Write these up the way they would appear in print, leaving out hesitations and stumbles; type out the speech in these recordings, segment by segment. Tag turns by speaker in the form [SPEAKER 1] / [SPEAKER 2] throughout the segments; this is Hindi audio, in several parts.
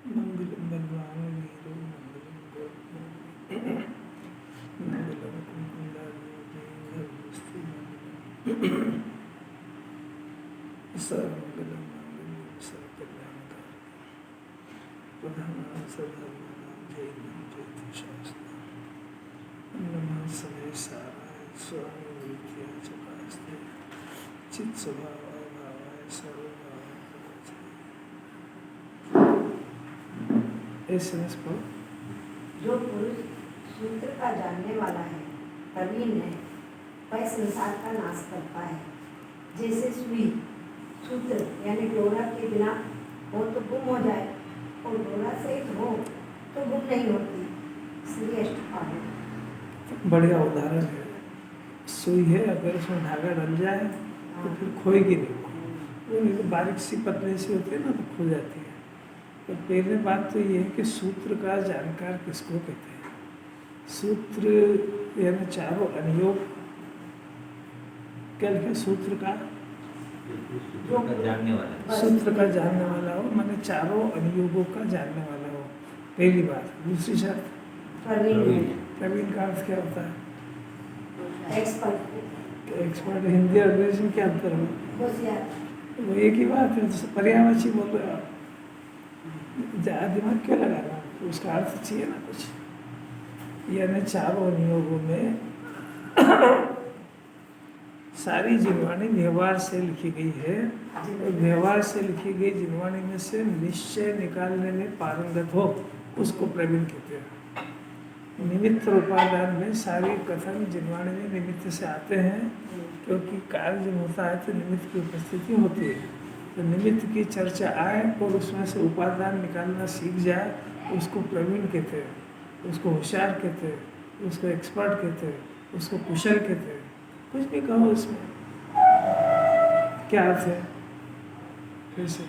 [SPEAKER 1] मंगलम बलवान वीरो मंगलम गौतम मंगलम कुंकुमदारोस्ते मंगलम सर्वमंगलम मंगलम सर्वकल्याणकार प्रधान सर्वधर्माणां जयं जयतु शास्त्रम् नमः समय साराय स्वामी विद्या चकास्ते चित स्वभावाय भावाय सर्वभावाय एसएमएस पर
[SPEAKER 2] जो पुरुष सूत्र का जानने वाला है, प्रवीण है, वह संसार का नाश करता है। जैसे सुई सूत्र यानी डोरा के बिना हो तो गुम हो जाए और डोरा सहित हो तो गुम नहीं होती। श्री अष्टपाद
[SPEAKER 1] बढ़िया उदाहरण है। सुई है, अगर उसमें धागा डल जाए तो फिर खोएगी नहीं। वो नहीं तो बारीक सी पतली सी होती है ना, तो खो जाती है। तो पहले बात तो ये है कि सूत्र का जानकार किसको कहते हैं। सूत्र यानी चारों अनुयोग। क्या लिखा? सूत्र का
[SPEAKER 3] जानने वाला,
[SPEAKER 1] सूत्र का जानने वाला हो, माने चारों अनुयोगों का जानने वाला हो, पहली बात। दूसरी शर्त प्रवीण का अर्थ क्या होता है? एक्सपर्ट। हिंदी और अंग्रेजी में क्या अंतर हो? वो एक ही बात है। तो पर्यायवाची बोल रहे हो आप, ज़्यादा दिमाग क्यों लगा रहा हूँ? उसका अर्थ चाहिए ना कुछ। यानी चारों नियोगों में सारी जिनवाणी व्यवहार से लिखी गई है, और व्यवहार से लिखी गई जिनवाणी में से निश्चय निकालने में पारंगत हो, उसको प्रवीण कहते हैं। निमित्त और उपादान में सारी कथन जिनवाणी में निमित्त से आते हैं, क्योंकि कार्य जब होता है तो निमित्त की उपस्थिति होती है। तो निमित्त की चर्चा आए और उसमें से उपादान निकालना सीख जाए, उसको प्रवीण कहते हैं, उसको होशियार कहते हैं, उसको एक्सपर्ट कहते हैं, उसको कुशल कहते हैं। कुछ भी कहो इसमें, क्या अर्थ है? फिर से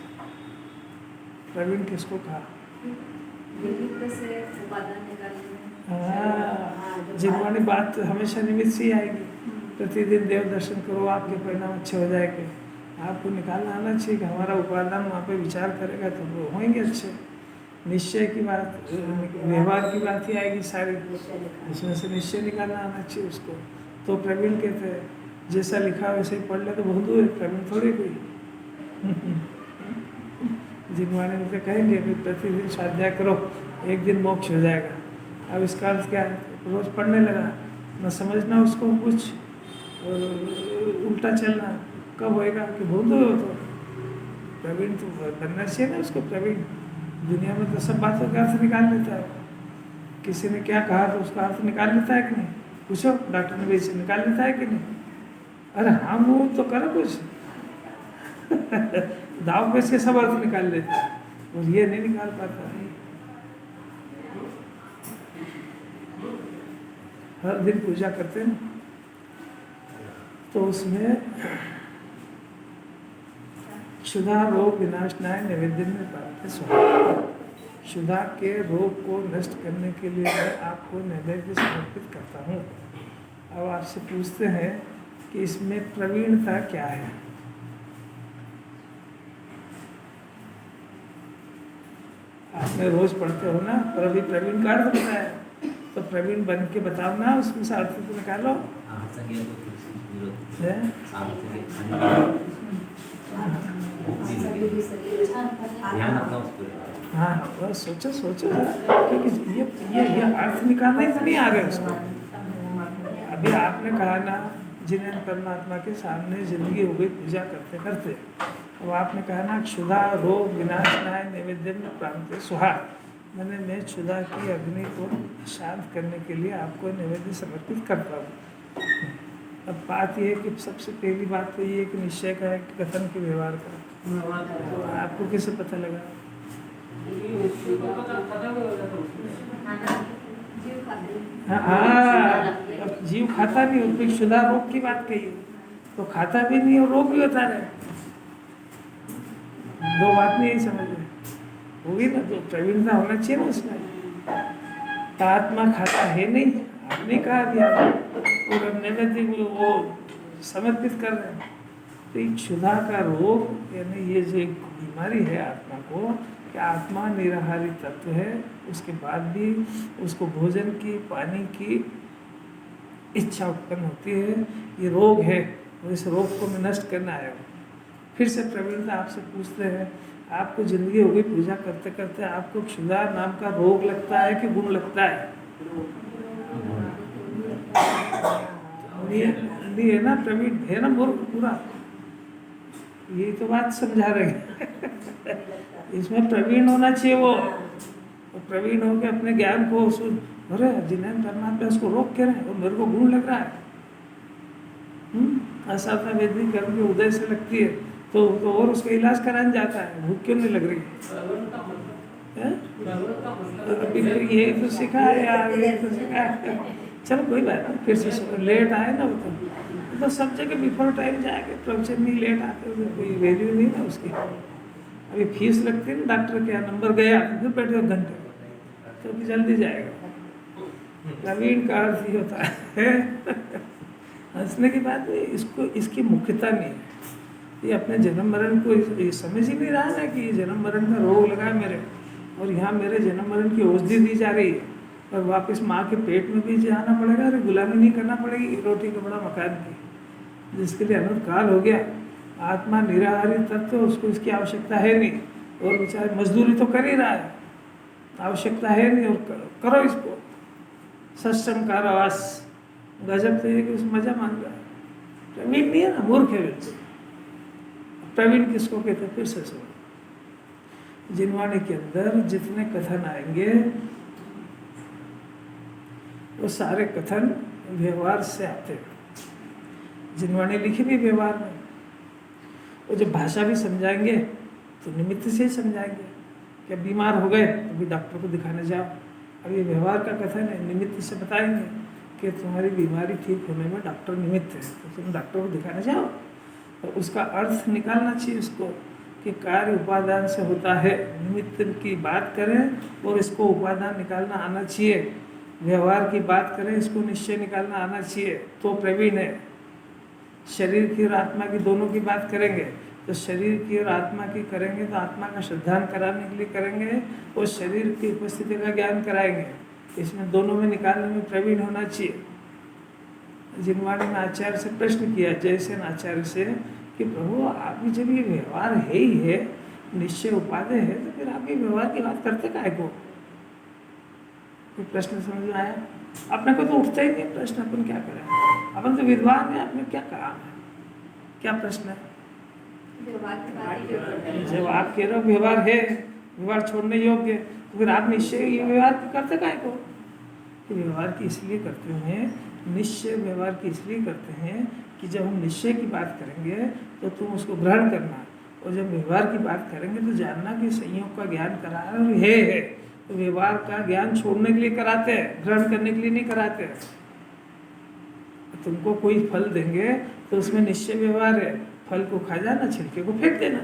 [SPEAKER 1] प्रवीण किसको कहा? हाँ, जिनवाणी बात हमेशा निमित्त से ही आएगी। प्रतिदिन देव दर्शन करो, आपके परिणाम अच्छे हो जाएंगे। आपको निकालना आना चाहिए कि हमारा उपादान वहाँ पे विचार करेगा तो वो होंगे अच्छे। निश्चय की बात, व्यवहार की बात ही आएगी सारी, उसमें से निश्चय निकालना आना चाहिए उसको, तो प्रवीण कहते हैं। जैसा लिखा वैसे ही पढ़ ले तो बहुत दूर है, प्रवीण थोड़ी कोई। जिनवाणी में कहेंगे कि प्रतिदिन स्वाध्याय करो, एक दिन मोक्ष हो जाएगा। अब इसका अर्थ क्या है? रोज पढ़ने लगा, न समझना उसको कुछ, और उल्टा चलना, कब होएगा? कि बहुत दूर हो तो प्रवीण तो बनना चाहिए ना उसको प्रवीण। दुनिया में तो सब बातों का अर्थ निकाल लेता है। किसी ने क्या कहा तो उसका अर्थ निकाल लेता है कि नहीं? पूछो डॉक्टर ने, वैसे निकाल लेता है कि नहीं? अरे हाँ, वो तो करो कुछ। दाव पेच के सब अर्थ निकाल लेता है, और ये नहीं निकाल पाता है। हर दिन पूजा करते हैं तो उसमें क्षुधा रोग विनाशनाय नैवेद्य में प्राप्त स्वाहा। क्षुधा के रोग को नष्ट करने के लिए मैं आपको नैवेद्य समर्पित करता हूँ। अब आपसे पूछते हैं कि इसमें प्रवीणता क्या है? आपने रोज पढ़ते हो ना, पर अभी प्रवीण का अर्थ बताया, तो प्रवीण बन के बताओ ना, उसमें से अर्थ तो निकालो। हाँ, बस सोचो क्योंकि ये अर्थ निकालना ही तो नहीं आ रहे उसको। अभी आपने कहा ना, जिन्हें परमात्मा के सामने जिंदगी हो गई पूजा करते करते, अब आपने कहा ना क्षुधा रोग विनाशनाय नैवेद्य में प्राप्त स्वाहा, मैंने मैं क्षुधा की अग्नि को शांत करने के लिए आपको नैवेद्य समर्पित करता हूँ। अब बात यह है कि सबसे पहली बात तो ये है कि निश्चय का है, कथन के व्यवहार का। आपको कैसे पता लगा? हाँ, अब जीव खाता नहीं, उसमें क्षुधा रोग की बात कही, तो खाता भी नहीं और रोग भी होता रहे, दो बात नहीं यही समझ में होगी ना। तो प्रवीणता होना चाहिए ना उसमें। आत्मा खाता है नहीं, आपने कहा दिया, और नैवेद्य वो समर्पित कर रहे हैं, तो एक क्षुधा का रोग, यानी ये जो एक बीमारी है आत्मा को, कि आत्मा निराहारी तत्व है, उसके बाद भी उसको भोजन की, पानी की इच्छा उत्पन्न होती है, ये रोग है। और इस रोग को मैं नष्ट करने आया हूँ। फिर से प्रवीणता आपसे पूछते हैं, आपको जिंदगी हो गई पूजा करते करते, आपको क्षुधा नाम का रोग लगता है कि गुण लगता है? नहीं है ना प्रवीण, है ना मूर्ख पूरा? यही तो बात समझा रहे हैं। इसमें प्रवीण होना चाहिए वो, प्रवीण हो के अपने ज्ञान को सुन, अरे जिन्हें परमात्मा उसको रोक के रहे और मेरे को गुण लग रहा है। असावता वेदनी कर्म के उदय से लगती है तो और उसका इलाज कराने जाता है, भूख क्यों नहीं लग रही है? यही तो सिखा है यार, यही तो सिखा है। चलो कोई बात नहीं, फिर से लेट आए ना वो तो सब जगह बिफोर टाइम जाएंगे, प्रवचन नहीं लेट आते, कोई वैल्यू नहीं ना उसकी। अभी फीस लगती है ना डॉक्टर के, नंबर गया तो फिर बैठे घंटे, तो भी जल्दी जाएगा। प्रवीण का अर्थ ही होता है हंसने की बात नहीं, इसको इसकी मुख्यता नहीं है। ये अपने जन्म मरण को ये समझ ही नहीं रहा ना कि ये जन्म मरण का रोग लगा है मेरे, और यहाँ मेरे जन्म मरण की औषधि दी जा रही है, और वापस माँ के पेट में भी जाना पड़ेगा, और गुलामी नहीं करना पड़ेगी रोटी कपड़ा मकान की, जिसके लिए अनंत काल हो गया। आत्मा निराहारी तत्व, उसको इसकी आवश्यकता है नहीं, और बेचारे मजदूरी तो कर ही रहा है, आवश्यकता है नहीं, और करो इसको सष्टम कारावास। गजब तो है कि उस मजा मान रहा है। प्रवीण नहीं है ना, मूर्ख है बिल्कुल। प्रवीण किसको कहते हैं? फिर से सुनो, जिनवाणी के अंदर जितने कथन आएंगे वो सारे कथन व्यवहार से आते हैं। जिनवाणी लिखी भी व्यवहार में, वो जब भाषा भी समझाएंगे तो निमित्त से ही समझाएंगे। क्या बीमार हो गए तो भी डॉक्टर को दिखाने जाओ, अब ये व्यवहार का कथन है, निमित्त से बताएंगे कि तुम्हारी बीमारी ठीक होने में डॉक्टर निमित्त है, तो तुम डॉक्टर को दिखाने जाओ। तो उसका अर्थ निकालना चाहिए इसको, कि कार्य उपादान से होता है, निमित्त की बात करें और इसको उपादान निकालना आना चाहिए। व्यवहार की बात करें, इसको निश्चय निकालना आना चाहिए, तो प्रवीण है। शरीर की और आत्मा की दोनों की बात करेंगे, तो शरीर की और आत्मा की करेंगे तो आत्मा का श्रद्धान कराने के लिए करेंगे, और शरीर की उपस्थिति का ज्ञान कराएंगे। इसमें दोनों में निकालने में प्रवीण होना चाहिए। जिनवाणी में आचार्य से प्रश्न किया, जयसेन आचार्य से, कि प्रभु आप भी जब ये व्यवहार है ही है, निश्चय उपादेय है, तो फिर आप ये व्यवहार की बात करते काहे को? कोई प्रश्न समझ में आया? अपने को तो उठता ही नहीं प्रश्न, अपन क्या करें? अपन तो विद्वान है, अपने क्या काम है? क्या प्रश्न है? जब आप कह रहे हो व्यवहार है, व्यवहार छोड़ने योग्य, तो फिर आप निश्चय ये व्यवहार करते काहे को? कि व्यवहार की इसलिए करते हैं, निश्चय व्यवहार की इसलिए करते हैं कि जब हम निश्चय की बात करेंगे तो तुम उसको ग्रहण करना, और जब व्यवहार की बात करेंगे तो जानना कि संयोग का ज्ञान करा है और है। तो व्यवहार का ज्ञान छोड़ने के लिए कराते हैं, ग्रहण करने के लिए नहीं कराते। तुमको कोई फल देंगे तो उसमें निश्चय व्यवहार है, फल को खा जाना, छिलके को फेंक देना।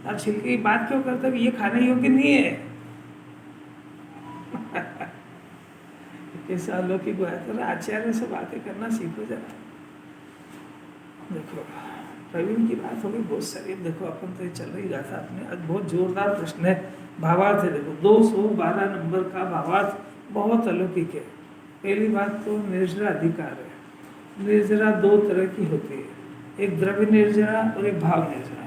[SPEAKER 1] अब छिलके की बात क्यों करते हो? ये खाने योग्य नहीं है। कैसे अलौकिक बात है, आचार्य से बातें करना सीखो जरा। देखो प्रवीण की बात होगी बहुत सारी। देखो अपन तो चल रही गाथा अपने, आज बहुत जोरदार प्रश्न है, भावार्थ है। देखो 212 नंबर का भावार्थ बहुत अलौकिक है। पहली बात तो निर्जरा अधिकार है। निर्जरा दो तरह की होती है, एक द्रव्य निर्जरा और एक भाव निर्जरा।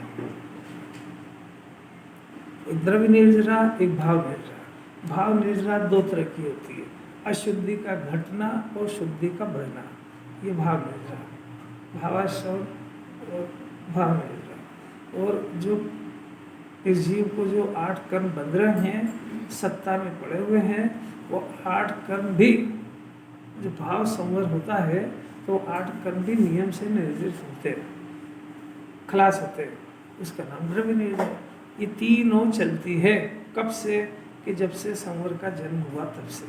[SPEAKER 1] एक द्रव्य निर्जरा, एक भाव निर्जरा। भाव निर्जरा दो तरह की होती है, अशुद्धि का घटना और शुद्धि का बढ़ना, ये भाव निर्जरा। भावाश्रव और भाव निर्जरा। और जो इस जीव को जो 8 कर्म बंध रहे हैं, सत्ता में पड़े हुए हैं, वो 8 कर्म भी, जो भाव संवर होता है तो 8 कर्म भी नियम से निर्दिष्ट होते हैं, खलास होते हैं, उसका नाम द्रव्य निर्जरा। ये तीनों चलती है कब से? कि जब से संवर का जन्म हुआ तब से।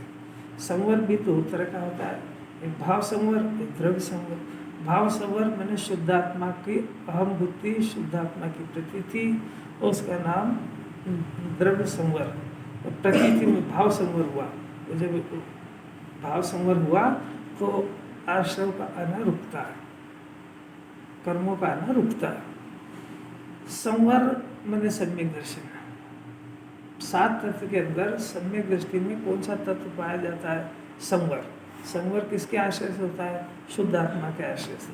[SPEAKER 1] संवर भी दो तरह का होता है, एक भाव संवर, एक द्रव्य संवर। भाव संवर मैंने शुद्धात्मा की अहम बुद्धि, शुद्धात्मा की प्रतीति, उसका नाम द्रव्य संवर। प्रतीति में भाव संवर हुआ, तो जब भाव संवर हुआ तो आश्रव का आना रुकता है, कर्मों का आना रुकता है। संवर मैंने सम्यक दर्शन। 7 तत्व के अंदर सम्यक दृष्टि में कौन सा तत्व पाया जाता है? संवर। संवर किसके आश्रय से होता है? शुद्ध आत्मा के आश्रय से।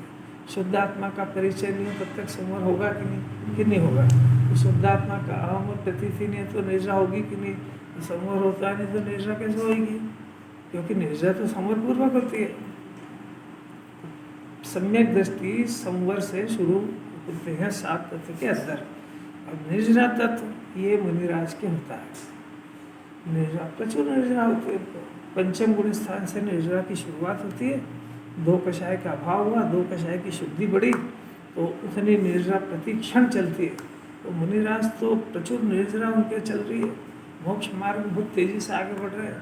[SPEAKER 1] शुद्ध आत्मा का परिचय नहीं हो तब तक संवर होगा कि नहीं होगा? तो शुद्ध आत्मा का अहम और प्रतीति नहीं है तो निद्रा होगी कि नहीं? तो संवर होता है नहीं तो निद्रा कैसे होगी? क्योंकि निद्रा तो संवर पूर्वक होती है। सम्यक दृष्टि संवर से शुरू होते हैं 7 तत्व के अंदर। अब निर्जरा तत्व ये मुनिराज के होता है। निर्जरा प्रचुर निर्जरा होती है। पंचम गुण स्थान से निर्जरा की शुरुआत होती है। 2 कषाय का अभाव हुआ, 2 कषाय की शुद्धि बढ़ी तो उतनी निर्जरा प्रति क्षण चलती है। तो मुनिराज तो प्रचुर निर्जरा उनके चल रही है। मोक्ष मार्ग बहुत तेजी से आगे बढ़ रहे हैं।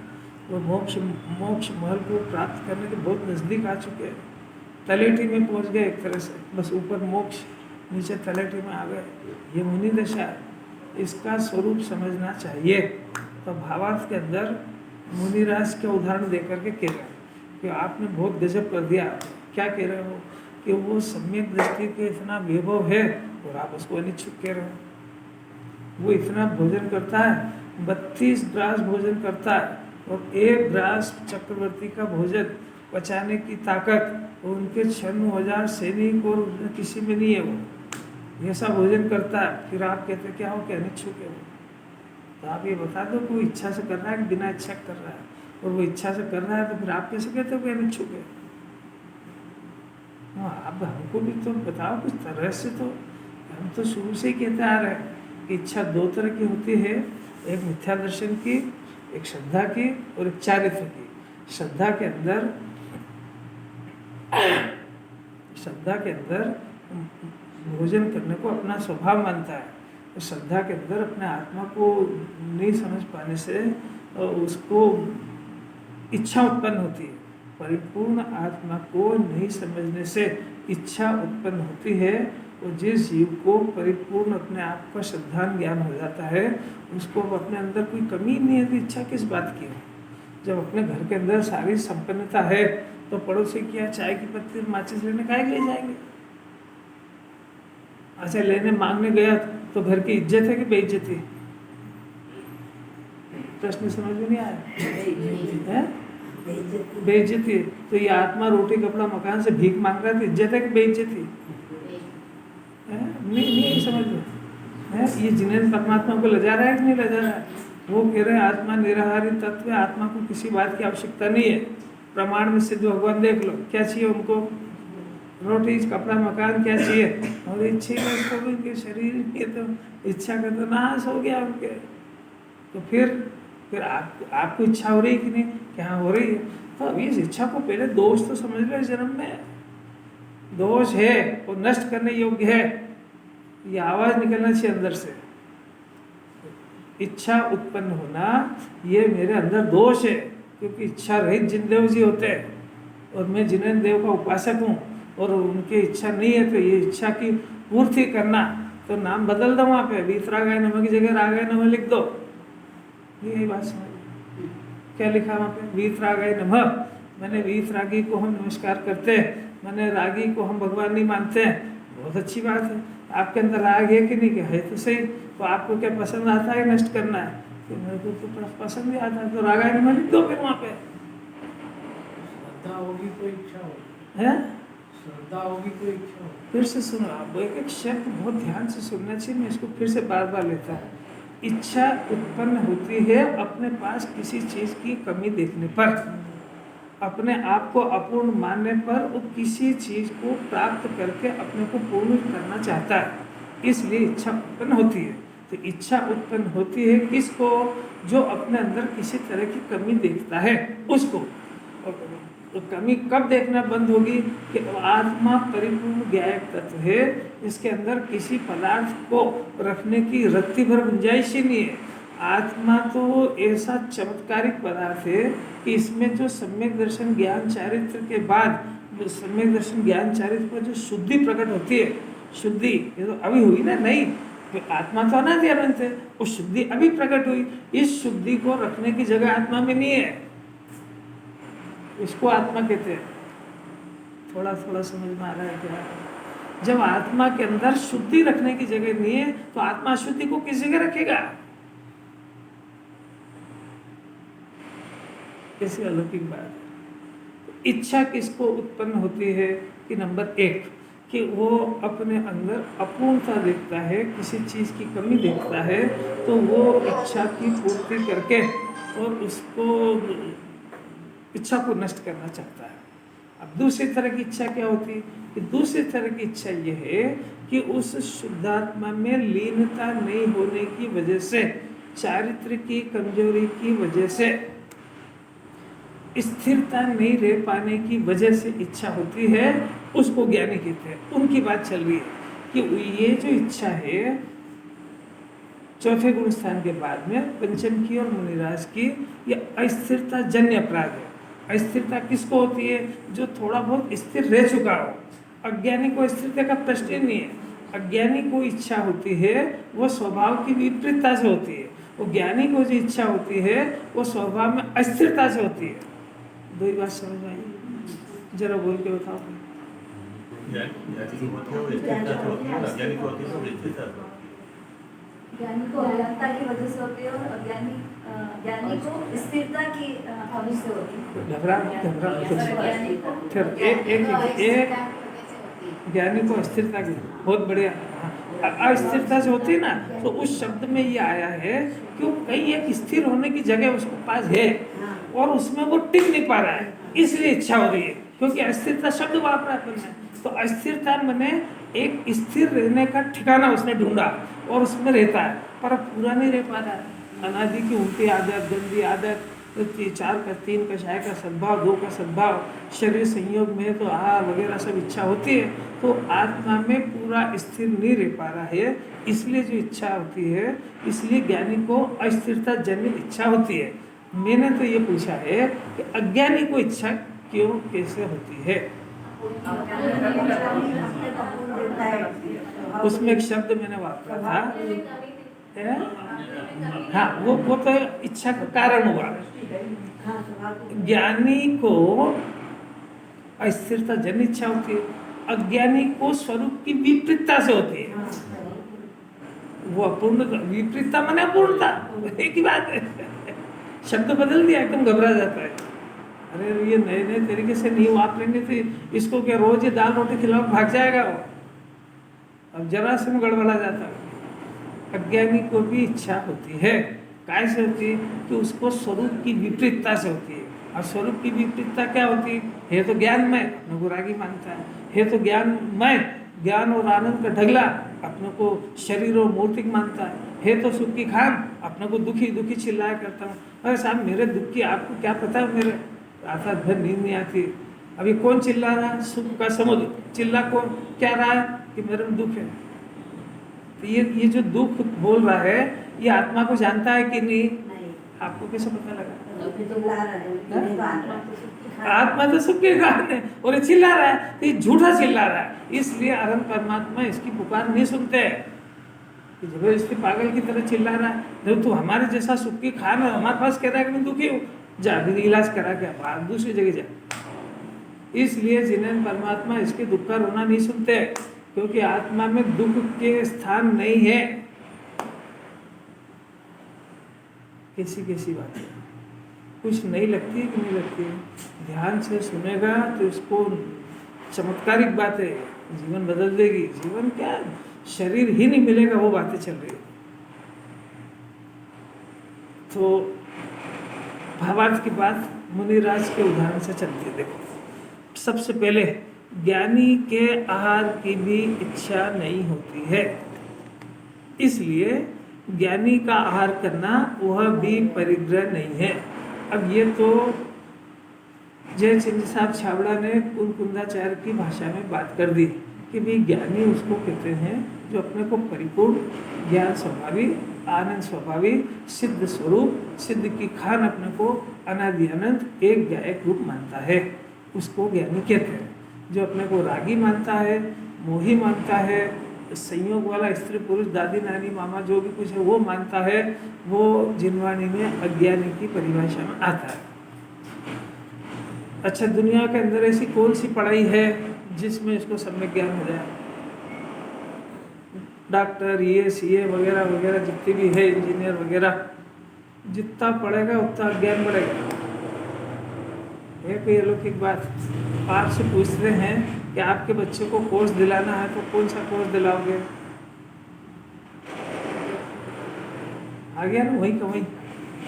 [SPEAKER 1] वो मोक्ष महल को प्राप्त करने के बहुत नज़दीक आ चुके हैं। तलेटी में पहुंच गए एक तरह से, बस ऊपर मोक्ष, नीचे तलेटी में आ गए। ये मुनि दशा है, इसका स्वरूप समझना चाहिए। तो भावार्थ के अंदर मुनिराज का उदाहरण देकर के कह रहे हैं कि आपने बहुत गजब कर दिया। क्या कह रहे हो? कि वो सम्यक दृष्टि के इतना वैभव है और आप उसको अनिच्छुक कह रहे हो। वो इतना भोजन करता है, 32 ग्रास भोजन करता है और 1 ग्रास चक्रवर्ती का भोजन पचाने की ताकत उनके 96,000 सैनिक और किसी में नहीं है। वो ऐसा भोजन करता है, फिर आप कहते क्या हो कि अनिच्छुक है वो? तो आप ये बता दो कि वो इच्छा से कर रहा है कि बिना इच्छा कर रहा है? और वो इच्छा से कर रहा है तो फिर आप कैसे कहते हो कि अनिच्छुक है? आप हमको भी तो बताओ कुछ तरह से। तो हम तो शुरू से ही कहते आ रहे हैं कि इच्छा 2 तरह की होती है, एक मिथ्या दर्शन की, एक श्रद्धा की और एक चारित्र की। श्रद्धा के अंदर भोजन करने को अपना स्वभाव मानता है। तो श्रद्धा के अंदर अपने आत्मा को नहीं समझ पाने से उसको इच्छा उत्पन्न होती है। परिपूर्ण आत्मा को नहीं समझने से इच्छा उत्पन्न होती है। और जिस जीव को परिपूर्ण अपने आप का श्रद्धान ज्ञान हो जाता है उसको अपने अंदर कोई कमी नहीं है तो इच्छा किस बात की है? जब अपने घर के अंदर सारी संपन्नता है तो पड़ोसी की चाय की पत्ती माचिस लेने काहे ले जाएंगे? अच्छा, लेने मांगने गया तो घर की इज्जत है कि बेइज्जती? प्रश्न समझ में नहीं आया? बेइज्जती। तो ये आत्मा रोटी कपड़ा मकान से भीख मांग रहा है तो इज्जत है कि बेइज्जती? नहीं समझ में। ये जिन्हें परमात्मा को ले जा रहा है कि नहीं ले जा रहा है? वो कह रहे हैं आत्मा निराहारी तत्व है, आत्मा को किसी बात की आवश्यकता नहीं है। प्रमाण में सिद्ध भगवान देख लो, क्या चाहिए उनको? रोटी कपड़ा मकान क्या चाहिए? और इच्छा उनके शरीर के तो इच्छा का तो नाश हो गया उनके। तो फिर आपको इच्छा हो रही कि नहीं? क्या हो रही है? तो अब इस इच्छा को पहले दोष तो समझ लो। जन्म में दोष है वो नष्ट करने योग्य है। ये आवाज निकलना चाहिए अंदर से। इच्छा उत्पन्न होना ये मेरे अंदर दोष है, क्योंकि इच्छा रहित जिनदेव जी होते हैं और मैं जिनेन्द्र देव का उपासक हूँ और उनकी इच्छा नहीं है। तो ये इच्छा की पूर्ति करना, तो नाम बदल दो वहाँ पे, वीतरागाय नमः की जगह रागाय नमः लिख दो। यही बात समझ। क्या लिखा वहाँ पे? वीतरागाय नमः। मैंने वीतरागी को हम नमस्कार करते हैं, मैंने रागी को हम भगवान नहीं मानते हैं। बहुत अच्छी बात है। आपके अंदर राग है कि नहीं? है तो सही। तो आपको क्या पसंद आता है नष्ट करना है? तो मेरे को तो पसंद ही आता है। तो रागाय नमः लिख दो फिर वहाँ पे।
[SPEAKER 3] श्रद्धा होगी कोई इच्छा होगी
[SPEAKER 1] है?
[SPEAKER 3] श्रद्धा होगी कोई इच्छा होगी।
[SPEAKER 1] फिर से सुनो आप, एक शब्द बहुत ध्यान से सुनना चाहिए। मैं इसको फिर से बार बार लेता हूँ। इच्छा उत्पन्न होती है अपने पास किसी चीज़ की कमी देखने पर, अपने आप को अपूर्ण मानने पर। वो किसी चीज़ को प्राप्त करके अपने को पूर्ण करना चाहता है, इसलिए इच्छा उत्पन्न होती है। तो इच्छा उत्पन्न होती है किसको? जो अपने अंदर किसी तरह की कमी देखता है उसको। तो कमी कब देखना बंद होगी? कि आत्मा परिपूर्ण ज्ञायक तत्व है, इसके अंदर किसी पदार्थ को रखने की रत्ती भर गुंजाइश ही नहीं है। आत्मा तो ऐसा चमत्कारिक पदार्थ है कि इसमें जो सम्यक दर्शन ज्ञान चारित्र के बाद, जो सम्यक दर्शन ज्ञान चारित्र पर जो शुद्धि प्रकट होती है, शुद्धि ये तो अभी हुई ना, नहीं तो आत्मा तो अनादि अनंत है, वो शुद्धि अभी प्रकट हुई। इस शुद्धि को रखने की जगह आत्मा में नहीं है, इसको आत्मा कहते हैं। थोड़ा थोड़ा समझ में आ रहा है क्या? जब आत्मा के अंदर शुद्धि रखने की जगह नहीं है तो आत्मा शुद्धि को किस जगह रखेगा? कैसी अलौकिक बात है। तो इच्छा किसको उत्पन्न होती है कि नंबर 1 कि वो अपने अंदर अपूर्णता देखता है, किसी चीज़ की कमी देखता है, तो वो इच्छा की पूर्ति करके और उसको इच्छा को नष्ट करना चाहता है। अब दूसरी तरह की इच्छा क्या होती है कि दूसरी तरह की इच्छा ये है कि उस शुद्धात्मा में लीनता नहीं होने की वजह से, चारित्र की कमजोरी की वजह से, स्थिरता नहीं रह पाने की वजह से इच्छा होती है, उसको ज्ञानी कहते हैं। उनकी बात चल रही है कि ये जो इच्छा है चौथे गुण स्थान के बाद में पंचम की और मुनिराज की, यह अस्थिरता जन्य अपराध है। अस्थिरता किसको होती है? जो थोड़ा बहुत स्थिर रह चुका हो। अज्ञानी को स्थिरता का प्रश्न ही नहीं है। अज्ञानी को इच्छा होती है वो स्वभाव की विपरीतता से होती है, वो ज्ञानी को जो इच्छा होती है वो स्वभाव में अस्थिरता से होती है। दो ही बात समझ आई, जरा बोल के बताओ।
[SPEAKER 4] ज्ञानी को अज्ञानता की वजह से होती है और ज्ञानी को स्थिरता की वजह से होती है।
[SPEAKER 1] घबरा एक ज्ञानी को अस्थिरता की, बहुत बढ़िया, अस्थिरता से होती है ना, तो उस शब्द में ये आया है कि कहीं एक स्थिर होने की जगह उसके पास है और उसमें वो टिक नहीं पा रहा है, इसलिए इच्छा हो रही है, क्योंकि अस्थिरता शब्द वापरा है। तो अस्थिरता मैंने एक स्थिर रहने का ठिकाना उसने ढूंढा और उसमें रहता है, पर पूरा नहीं रह पा रहा है। अनादि की उल्टी आदत, गंदी आदत, 4 का 3 का छाया का सद्भाव, 2 का सद्भाव, शरीर संयोग में तो आहार वगैरह सब इच्छा होती है, तो आत्मा में पूरा स्थिर नहीं रह पा रहा है, इसलिए जो इच्छा होती है, इसलिए ज्ञानी को अस्थिरता जन्य इच्छा होती है। मैंने तो ये पूछा है कि अज्ञानी को इच्छा क्यों कैसे होती है? उसमें एक शब्द मैंने वापरा था, हाँ, वो तो इच्छा का कारण हुआ। ज्ञानी को अस्थिरता जन्य इच्छा होती है, अज्ञानी को स्वरूप की विपरीतता से होती है। वो अपूर्ण, विपरीतता माने अपूर्णता, एक ही बात है। शब्द बदल दिया, एकदम घबरा जाता है। अरे ये नए नए तरीके से नहीं वापरेंगे तो इसको क्या रोज ये दाल रोटी खिलाओ भाग जाएगा वो? अब जरा से में गड़बड़ा जाता है। अज्ञानी को भी इच्छा होती है, कैसे होती है कि उसको स्वरूप की विपरीतता से होती है। और स्वरूप की विपरीतता क्या होती है? तो ज्ञान में अपने को रागी मानता है तो ज्ञान में ज्ञान और आनंद का ढगला अपने को शरीर और मूर्तिक मानता है तो सुख की खान अपने को दुखी दुखी चिल्लाया करता हूँ। अरे साहब मेरे दुख की आपको क्या पता है? मेरे रात भर नींद नहीं आती। अभी कौन चिल्ला रहा है? सुख का समुद्र चिल्ला कौन क्या रहा है कि मेरे में दुख है। तो ये जो दुख बोल रहा है ये आत्मा को जानता है कि नहीं? आपको कैसे पता लगा? आत्मा तो सुख के कारण है और ये चिल्ला रहा है तो ये झूठा चिल्ला रहा है। इसलिए अनंत परमात्मा इसकी पुकार नहीं सुनते हैं कि जबरदस्ती पागल की तरह चिल्ला रहा है। जब तू हमारे जैसा सुख की खान और हमारे पास कह रहा है कि मैं दुखी हूँ, जा भी इलाज करा के बाहर दूसरी जगह जा। इसलिए जिन्हें परमात्मा इसके दुख का रोना नहीं सुनते क्योंकि आत्मा में दुख के स्थान नहीं है। कैसी बात है, कुछ नहीं लगती है कि नहीं लगती है? ध्यान से सुनेगा तो इसको चमत्कारिक बात है, जीवन बदल देगी। जीवन क्या, शरीर ही नहीं मिलेगा, वो बातें चल रही है। तो भावार्थ की बात मुनिराज के उदाहरण से चलती है। देखो, सबसे पहले ज्ञानी के आहार की भी इच्छा नहीं होती है, इसलिए ज्ञानी का आहार करना वह भी परिग्रह नहीं है। अब ये तो जय चंद्र साहब छाबड़ा ने कुंदाचार्य की भाषा में बात कर दी कि भाई ज्ञानी उसको कहते हैं जो अपने को परिपूर्ण ज्ञान स्वभावी, आनंद स्वभावी, सिद्ध स्वरूप, सिद्ध की खान अपने को अनादि अनंत एक गायक रूप मानता है, उसको ज्ञानी कहते हैं। जो अपने को रागी मानता है, मोही मानता है, संयोग वाला स्त्री पुरुष दादी नानी मामा जो भी कुछ है वो मानता है, वो जिनवाणी में अज्ञानी की परिभाषा में आता है। अच्छा, दुनिया के अंदर ऐसी कौन सी पढ़ाई है जिसमें इसको सम्यक ज्ञान हो जाए? डॉक्टर, ये सीए वगैरह वगैरह जितने भी है, इंजीनियर वगैरह, जितना पढ़ेगा उतना ज्ञान बढ़ेगा। है कोई अलौकिक बात? आपसे पूछते हैं कि आपके बच्चे को कोर्स दिलाना है तो कौन सा कोर्स दिलाओगे? आ गया ना वही का वही,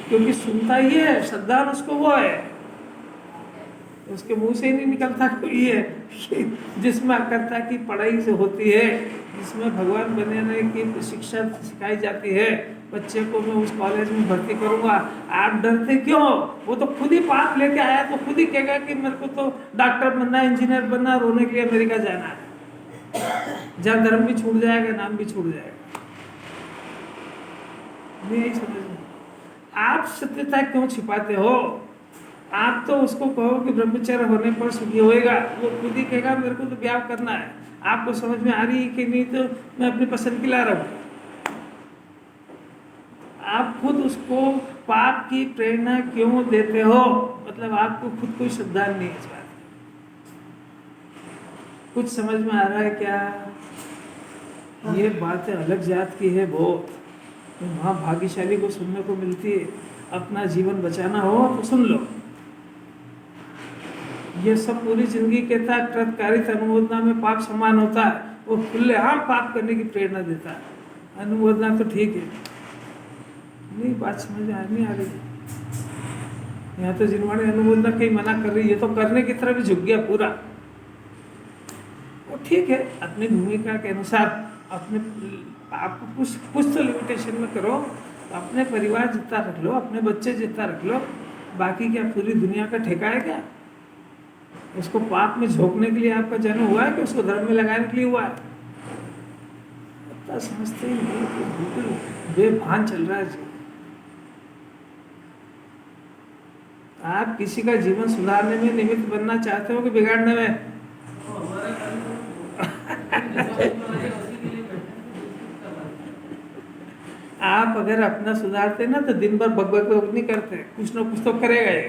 [SPEAKER 1] क्योंकि सुनता ही है, श्रद्धा उसको वो है, उसके मुंह से ही नहीं निकलता कोई है जिसमें अकर्ता की पढ़ाई से होती है, जिसमें भगवान बनने की शिक्षा सिखाई जाती है। बच्चे को मैं उस कॉलेज में भर्ती करूंगा, आप डरते क्यों? वो तो खुद ही पाप लेके आया, तो खुद ही कहेगा कि मेरे को तो डॉक्टर बनना, इंजीनियर बनना, रोने के लिए अमेरिका जाना है, जहाँ धर्म भी छूट जाएगा, नाम भी छूट जाएगा। नहीं समझ में, आप सत्यता क्यों छिपाते हो? आप तो उसको कहो कि ब्रह्मचर्य होने पर सुखी होएगा, वो खुद ही कहेगा मेरे को तो ब्याह करना है। आपको समझ में आ रही है कि नहीं? तो मैं अपनी पसंद की ला रहा हूँ। आप खुद उसको पाप की प्रेरणा क्यों देते हो? मतलब आपको खुद कोई श्रद्धा नहीं है इस बात की। कुछ समझ में आ रहा है क्या? ये बातें अलग जात की है बहुत, तो वहाँ भाग्यशाली को सुनने को मिलती है। अपना जीवन बचाना हो तो सुन लो। ये सब पूरी जिंदगी कहता है कृतकारित अनुमोदना में पाप समान होता है, वो खुलेआम पाप करने की प्रेरणा देता है। अनुमोदना तो ठीक है, नहीं बात समझ में नहीं आ रही। यहाँ तो जिनवाणी अनुमोदना कहीं मना कर रही है, तो करने की तरफ भी झुक गया पूरा। वो ठीक है, अपनी भूमिका के अनुसार अपने आपको कुछ तो लिमिटेशन में करो। अपने परिवार जितना रख लो, अपने बच्चे जितना रख लो, बाकी क्या पूरी दुनिया का ठेका है क्या? उसको पाप में झोंकने के लिए आपका जन्म हुआ है कि उसको धर्म में लगाने के लिए हुआ है? इतना समझते ही नहीं, बिल्कुल बेभान चल रहा है जी। आप किसी का जीवन सुधारने में निमित्त बनना चाहते हो कि बिगाड़ने में? आप अगर अपना सुधारते ना तो दिन भर बकबक नहीं करते, कुछ ना कुछ तो करेगा ये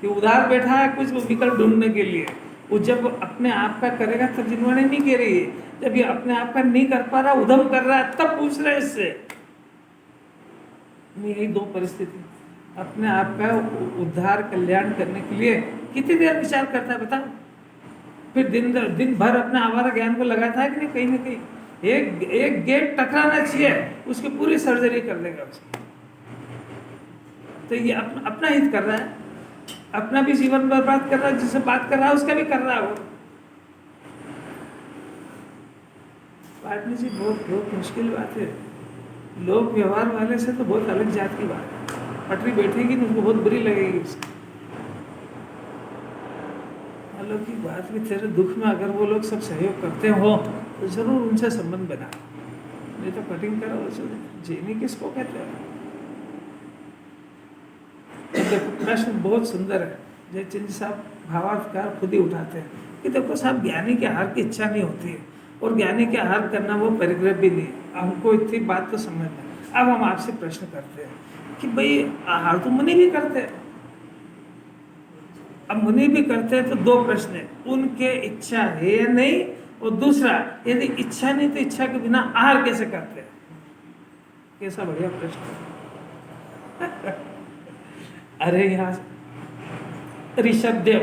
[SPEAKER 1] कि उधार बैठा है कुछ विकल्प ढूंढने के लिए। वो जब अपने आप का करेगा तब जिन्होंने नहीं कह रही है, जब ये अपने आप का नहीं कर पा रहा, उधम कर रहा है, तब पूछ रहे इससे। यही दो परिस्थिति, अपने आप का उद्धार कल्याण करने के लिए कितनी देर विचार करता है बताओ? फिर दिन भर अपने आवारा ज्ञान को लगाता है कि नहीं? कहीं ना कहीं एक गेट टकराना चाहिए, उसकी पूरी सर्जरी कर देगा उसकी। तो ये अपना हित कर रहा है, अपना भी जीवन बर्बाद कर रहा है, जिससे बात कर रहा है उसका भी कर रहा है वो। पाटनी जी बहुत मुश्किल बात है। लोक व्यवहार वाले से तो बहुत अलग जात की बात है। पटरी बैठेगी ना उसको बहुत बुरी लगेगी उसकी। अलौकिक बात भी, तेरे दुख में अगर वो लोग सब सहयोग करते हो तो जरूर उनसे संबंध बना, नहीं तो कटिंग करो। जीनी किसको कहते हैं? देखो प्रश्न बहुत सुंदर है, जयचंद साहब भावार्थकार खुद ही उठाते हैं कि देखो साहब, ज्ञानी के हार की इच्छा नहीं होती है, और ज्ञानी के हार करना वो परिग्रह भी नहीं है। हमको इतनी बात तो समझ में। अब हम आपसे प्रश्न करते हैं कि भाई आहार तो मुनि भी करते हैं, अब मुनि भी करते हैं तो दो प्रश्न है, उनके इच्छा है या नहीं, और दूसरा यदि इच्छा नहीं तो इच्छा के बिना आहार कैसे करते हैं? कैसा बढ़िया प्रश्न अरे यहाँ ऋषभ देव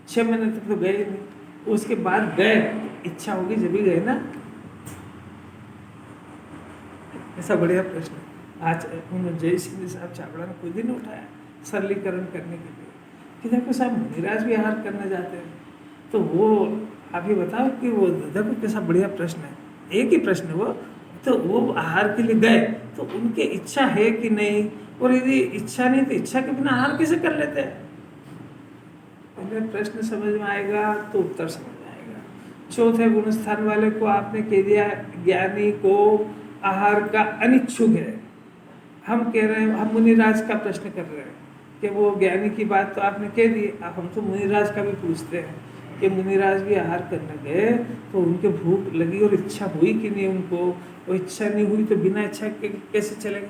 [SPEAKER 1] 6 महीने तक तो गए नहीं, उसके बाद गए, इच्छा होगी जब भी गए ना। ऐसा बढ़िया प्रश्न आज जय सिंह साहब चावड़ा ने कोई दिन उठाया सरलीकरण करने के लिए कि देखो साहब मुनिराज भी आहार करने जाते हैं, तो वो आप ये बताओ कि वो देखो कैसा बढ़िया प्रश्न है, एक ही प्रश्न है वो। तो वो आहार के लिए गए तो उनकी इच्छा है कि नहीं, और यदि इच्छा नहीं तो इच्छा के बिना आहार कैसे कर लेते हैं? पहले प्रश्न समझ में आएगा तो उत्तर समझ में आएगा। चौथे गुण स्थान वाले को आपने कह दिया ज्ञानी को आहार का अनिच्छुक है। हम कह रहे हैं, हम मुनिराज का प्रश्न कर रहे हैं कि वो ज्ञानी की बात तो आपने कह दी, अब हम तो मुनिराज का भी पूछते हैं कि मुनिराज भी आहार करने गए तो उनके भूख लगी और इच्छा हुई कि नहीं उनको? वो इच्छा नहीं हुई तो बिना इच्छा के कैसे चलेंगे?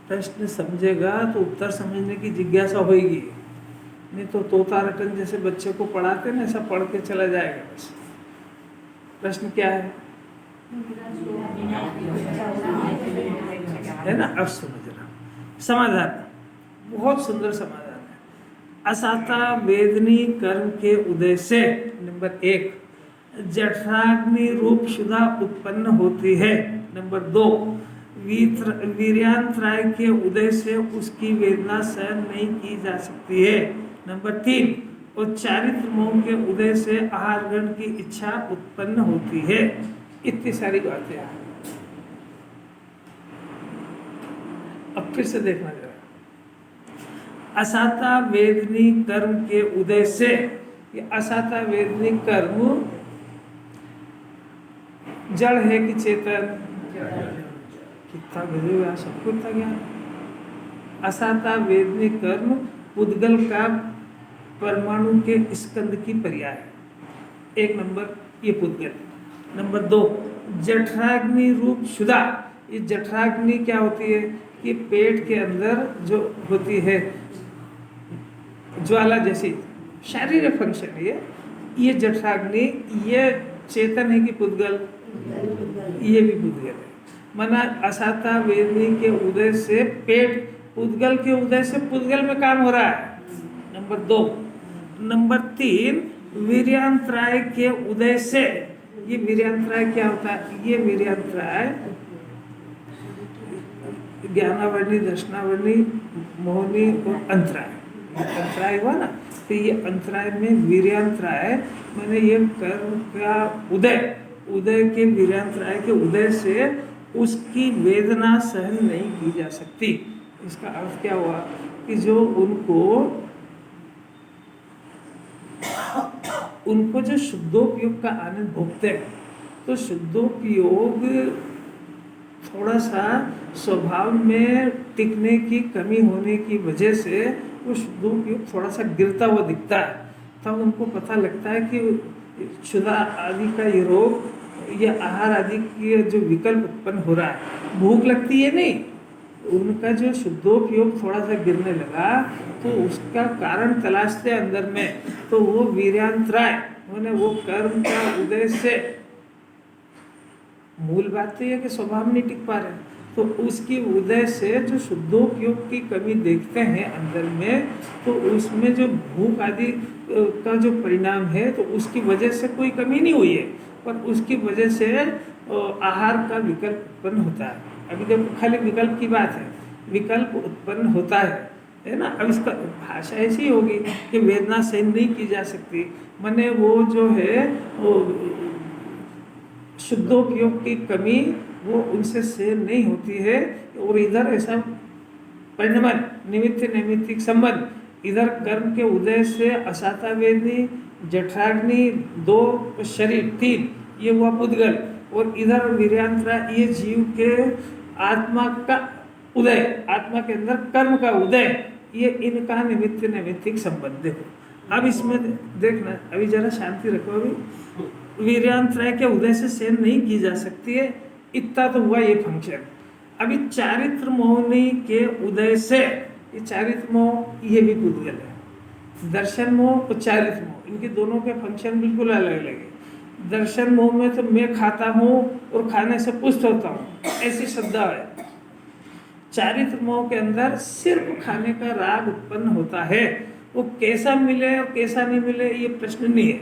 [SPEAKER 1] प्रश्न समझेगा तो उत्तर समझने की जिज्ञासा होगी। नहीं तो तोता रटन जैसे बच्चे को पढ़ाते ना, ऐसा पढ़ के चला जाएगा बस। प्रश्न क्या है ना? अब समझ रहा हूं। समाधान बहुत सुंदर समाधान है। असाता वेदनी कर्म के उदय से नंबर 1 जठराग्नि रूप शुदा उत्पन्न होती है। नंबर 2 वीर्यांतराय के उदय से उसकी वेदना सहन नहीं की जा सकती है। नंबर 3 और चारित्र मोह के उदय से आहार ग्रहण की इच्छा उत्पन्न होती है। इतनी सारी बातें हैं। अब फिर से देखना जरा। असाता वेदनी कर्म के उदय से, ये असाता वेदनी कर्म जड़ है कि चेतन? कितना गजब है, सबको इतना ज्ञान। असाता वेदनी कर्म पुद्गल का परमाणु के स्कंद की पर्याय है। 1 नंबर ये पुद्गल। नंबर 2 जठराग्नि रूप शुदा। ये जठराग्नि क्या होती है? कि पेट के अंदर जो होती है ज्वाला जैसी शारीरिक फंक्शन है ये जठराग्नि, ये चेतन है कि पुद्गल? ये भी पुद्गल है। माना असाता वेदनी के उदय से पेट, पुद्गल के उदय से पुद्गल में काम हो रहा है। नंबर 2। नंबर 3 वीर्यांतराय के उदय से, ये वीर्यांतराय क्या होता है? ये वीर्यांतराय ज्ञानावर्णी, दर्शनावर्णी, मोहनी और अंतराय, अंतराय हुआ ना। तो ये अंतराय में वीर्यांतराय मैंने ये कर्म का उदय के वीर्यांतराय के उदय से उसकी वेदना सहन नहीं की जा सकती। इसका अर्थ क्या हुआ कि जो उनको जो शुद्धोपयोग का आनंद भोगते हैं, तो शुद्धोपयोग थोड़ा सा स्वभाव में टिकने की कमी होने की वजह से वो शुद्धोपयोग थोड़ा सा गिरता हुआ दिखता है। तब उनको पता लगता है कि क्षुधा आदि का ये रोग, ये आहार आदि की जो विकल्प उत्पन्न हो रहा है, भूख लगती है नहीं, उनका जो शुद्धोपयोग थोड़ा सा गिरने लगा, तो उसका कारण तलाशते अंदर में, तो वो वीर्यांतराय मैंने वो कर्म का उदय से, मूल बात तो यह है कि स्वभाव नहीं टिक पा रहे, तो उसकी उदय से जो शुद्धोपयोग की कमी देखते हैं अंदर में, तो उसमें जो भूख आदि का जो परिणाम है, तो उसकी वजह से कोई कमी नहीं हुई है, पर उसकी वजह से आहार का विकल्प उत्पन्न होता है। अभी देखो खाली विकल्प की बात है, विकल्प उत्पन्न होता है ना। अब इसका भाषा ऐसी होगी कि वेदना सहन नहीं की जा सकती, माने वो जो है वो शुद्धोपयोग की कमी वो उनसे सहन नहीं होती है, और इधर ऐसा परिणमन निमित्त नैमित्तिक संबंध, इधर कर्म के उदय से असाता वेदनी, जठराग्नि 2 शरीर 3 ये हुआ पुद्गल, और इधर वीर्यांतरा ये जीव के आत्मा का उदय, आत्मा के अंदर कर्म का उदय, ये इनका निमित्त नैमित्तिक संबंध। देखो अब इसमें देखना, अभी जरा शांति रखो। अभी वीर्यांतराय के उदय से सहन नहीं की जा सकती है, इतना तो हुआ ये फंक्शन। अभी चारित्र मोहनी के उदय से, ये चारित्र मोह ये भी पुद्गल है। दर्शन मोह और चारित्र मोह, इनके दोनों के फंक्शन बिल्कुल अलग अलग है। दर्शन मोह में तो मैं खाता हूँ और खाने से पुष्ट होता हूँ, ऐसी श्रद्धा है। चारित्र मोह के अंदर सिर्फ खाने का राग उत्पन्न होता है, वो कैसा मिले और कैसा नहीं मिले ये प्रश्न नहीं है।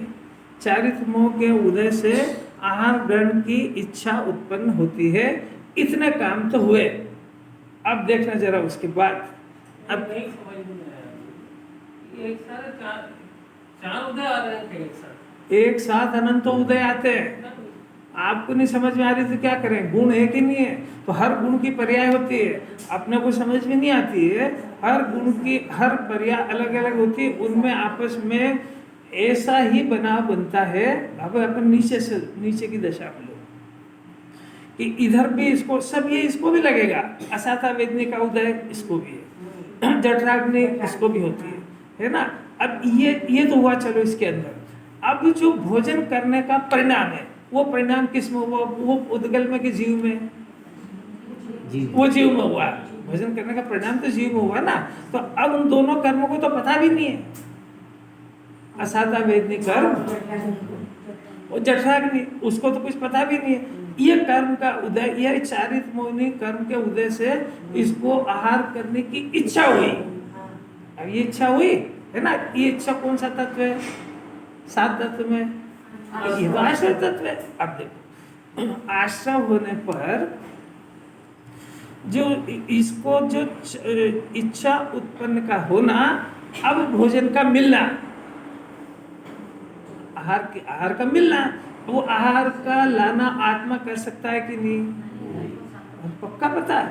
[SPEAKER 1] चारित्र मोह के उदय से आहार ग्रहण की इच्छा उत्पन्न होती है, इतने काम तो हुए। अब देखना जरा उसके बाद, अब
[SPEAKER 3] नहीं समझ में आया, ये एक साथ चार उदय आ रहे हैं एक साथ,
[SPEAKER 1] एक साथ अनंत उदय आते हैं। आपको नहीं समझ में आ रही तो क्या करें? गुण है कि नहीं है? तो हर गुण की पर्याय होती है, अपने को समझ में नहीं आती है। हर गुण की हर पर्याय अलग अलग होती है, उनमें आपस में ऐसा ही बनाव बनता है। अब अपन नीचे से नीचे की दशा में लो कि इधर भी इसको सब, ये इसको भी लगेगा, असाता वेदनी का उदय इसको भी है, जठराग्नि इसको भी होती है ना। अब ये तो हुआ, चलो इसके अंदर। अब जो भोजन करने का परिणाम है, वो परिणाम किस में हुआ? वो उद्गल में कि जीव में? वो जीव में हुआ। भोजन करने का परिणाम तो जीव में हुआ ना। तो अब उन दोनों कर्मों को तो पता भी नहीं है, असाता वेदनी कर्म, वो जठराग्नि, उसको तो कुछ पता भी नहीं है। ये कर्म का उदय, यह चारित मोहिनी कर्म के उदय से इसको आहार करने की इच्छा हुई। अब ये इच्छा हुई है ना, ये इच्छा कौन सा तत्व है? 7 तत्व में ये तो आश्रय तत्व है। अब देखो आश्रय होने पर जो इसको जो इच्छा उत्पन्न का होना, अब भोजन का मिलना, आहार का मिलना, वो आहार का लाना आत्मा कर सकता है कि नहीं? पक्का पता है।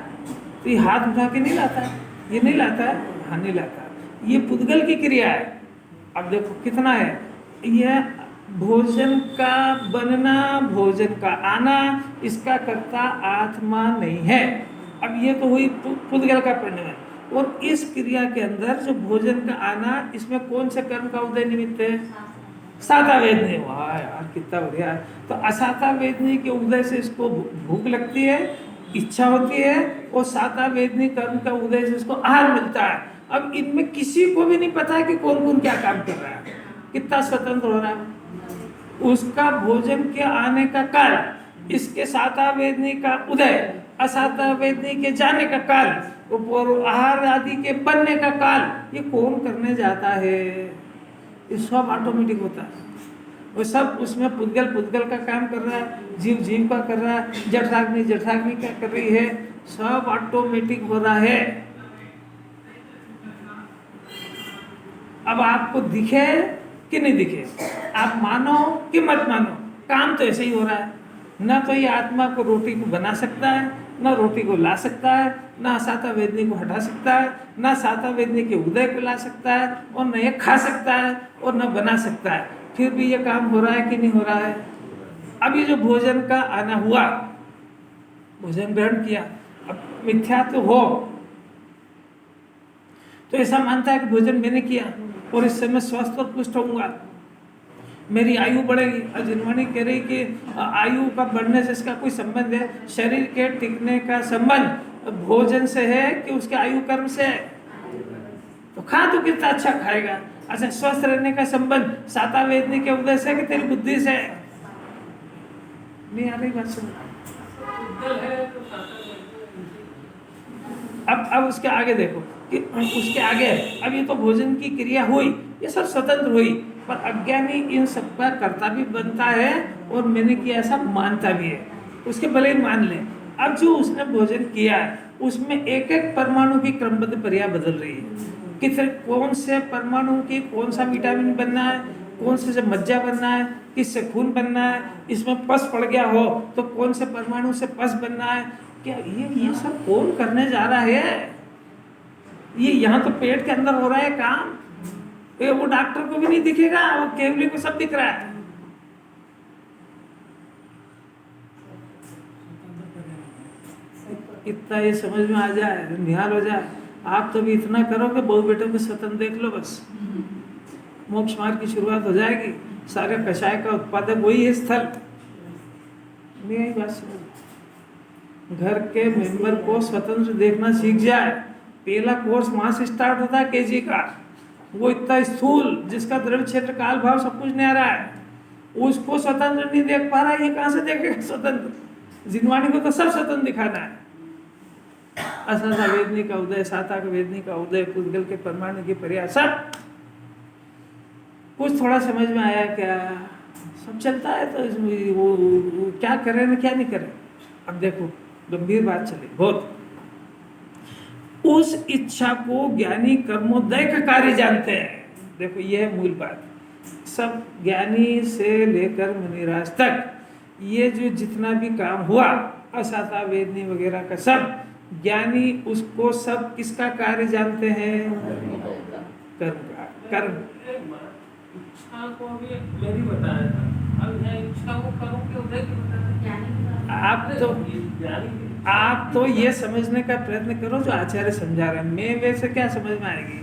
[SPEAKER 1] तो ये हाथ उठा के नहीं लाता है, ये नहीं लाता है, हाँ नहीं लाता, ये पुद्गल की क्रिया है। अब देखो कितना है, यह भोजन का बनना, भोजन का आना, इसका कर्ता आत्मा नहीं है। अब ये तो हुई पुद्गल का परिणाम। और इस क्रिया के अंदर जो भोजन का आना, इसमें कौन से कर्म का उदय निमित्त है? साता वेदनी। वाह यार कितना बढ़िया है। तो असाता वेदनी के उदय से इसको भूख लगती है, इच्छा होती है, और साता वेदनी कर्म का उदय से इसको आहार मिलता है। अब इनमें किसी को भी नहीं पता है कि कौन कौन क्या काम कर रहा है, कितना स्वतंत्र हो रहा है। उसका भोजन के आने का काल, इसके साता वेदनी का उदय, असाता वेदनी के जाने का काल, और आहार आदि के बनने का काल, ये कौन करने जाता है? ये सब ऑटोमेटिक होता है। वो सब उसमें पुद्गल का काम कर रहा है, जीव का कर रहा है, जठराग्नि क्या कर रही है, सब ऑटोमेटिक हो रहा है। अब आपको दिखे कि नहीं दिखे, आप मानो कि मत मानो, काम तो ऐसे ही हो रहा है। न तो ये आत्मा को रोटी को बना सकता है, न रोटी को ला सकता है, न साता वेदनी को हटा सकता है, न साता वेदनी के उदय को ला सकता है, और न ये खा सकता है और न बना सकता है। फिर भी ये काम हो रहा है कि नहीं हो रहा है? अब ये जो भोजन का आना हुआ, भोजन ग्रहण किया, अब मिथ्या तो हो तो ऐसा मानता है कि भोजन मैंने किया और इससे मैं स्वस्थ और पुष्ट होऊंगा, मेरी आयु बढ़ेगी। और जिनवाणी कह रही कि आयु का बढ़ने से इसका कोई संबंध है? शरीर के टिकने का संबंध भोजन से है कि उसके आयु कर्म से है? तो खा तो कितना अच्छा खाएगा। अच्छा, स्वस्थ रहने का संबंध साता वेदनी के उदय से कि तेरी बुद्धि से? नहीं आ रही बात सुन। अब उसके आगे देखो कि उसके आगे, अब ये तो भोजन की क्रिया हुई, ये सब स्वतंत्र हुई, पर अज्ञानी इन सब का कर्ता भी बनता है और मैंने किया ऐसा मानता भी है। उसके भले ही मान ले। अब जो उसने भोजन किया है उसमें एक एक परमाणु की क्रमबद्ध क्रिया बदल रही है। कितने कौन से परमाणु की कौन सा विटामिन बनना है, कौन से मज्जा बनना है, किससे खून बनना है, इसमें पस पड़ गया हो तो कौन से परमाणु से पस बनना है, क्या ये सब कौन करने जा रहा है? ये यहाँ तो पेट के अंदर हो रहा है काम, ये वो डॉक्टर को भी नहीं दिखेगा, वो केवली को सब दिख रहा है। इतना ये समझ में आ जाए, निहाल हो जाए, आप तो भी इतना करोगे, बहु बेटों को स्वतंत्र देख लो, बस मोक्ष मार्ग की शुरुआत हो जाएगी। सारे कषाय का उत्पादक वही है स्थल। नहीं आई बात समझ? घर के मेंबर को स्वतंत्र देखना सीख जाए। पहला कोर्स वहां से स्टार्ट होता है केजी का। वो इतना स्थूल जिसका द्रव्य क्षेत्र काल भाव सब कुछ नहीं आ रहा है, उसको स्वतंत्र नहीं देख पा रहा है, ये कहां से देखेगा स्वतंत्र? जिनवाणी को तो सब स्वतंत्र दिखाना है। असाता वेदनी का उदय, साता का वेदनी का उदय, पुद्गल के परमाणु की प्रयास, सब कुछ थोड़ा समझ में आया क्या? सब चलता है तो इसमें वो क्या करे ना क्या नहीं करे। अब देखो गंभीर बात चली बहुत। उस इच्छा को ज्ञानी कर्मोदय का कार्य जानते हैं। देखो यह है मूल बात। सब ज्ञानी से लेकर मुनिराज तक ये जो जितना भी काम हुआ, असाता वेदनी वगैरह का, सब ज्ञानी उसको सब किसका कार्य जानते हैं? कर्म का। कर्म
[SPEAKER 3] इच्छा को भी मेरी बताया था, अब यहाँ इच्छा को कर्म के उदय की बताया।
[SPEAKER 1] आप तो ये समझने का प्रयत्न करो जो आचार्य समझा रहे हैं। मैं वैसे क्या समझ में आएगी?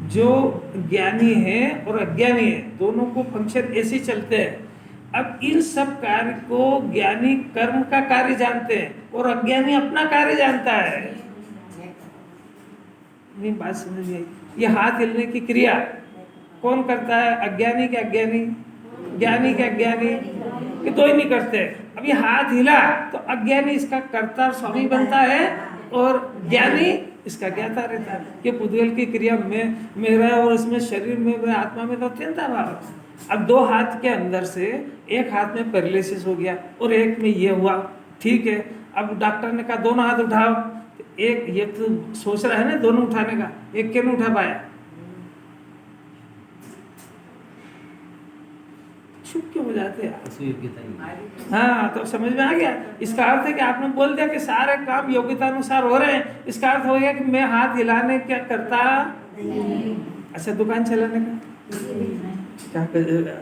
[SPEAKER 1] जो ज्ञानी है और अज्ञानी है दोनों को फंक्शन ऐसे चलते हैं। अब इन सब कार्य को ज्ञानी कर्म का कार्य जानते हैं और अज्ञानी अपना कार्य जानता है। नहीं बात समझ में आई? ये हाथ हिलने की क्रिया कौन करता है? अज्ञानी के अज्ञानी, ज्ञानी के अज्ञानी, कि दो ही नहीं करते। अब ये हाथ हिला तो अज्ञानी इसका कर्ता और स्वामी बनता है और ज्ञानी इसका ज्ञाता रहता है। ये पुद्गल की क्रिया में मेरा और उसमें शरीर में मेरा आत्मा में तो अत्यंत अभाव। अब दो हाथ के अंदर से एक हाथ में पैरालिसिस हो गया और एक में ये हुआ, ठीक है। अब डॉक्टर ने कहा दोनों हाथ उठाओ, एक ये तो सोच रहा है ना दोनों उठाने का, एक क्यों नहीं उठा पाया? चुप क्यों हो जाते हैं? हाँ, तो समझ में आ गया। इसका अर्थ है कि आपने बोल दिया कि सारे काम योग्यता अनुसार हो रहे हैं, इसका अर्थ हो गया कि मैं हाथ हिलाने क्या करता? अच्छा, दुकान चलाने का क्या?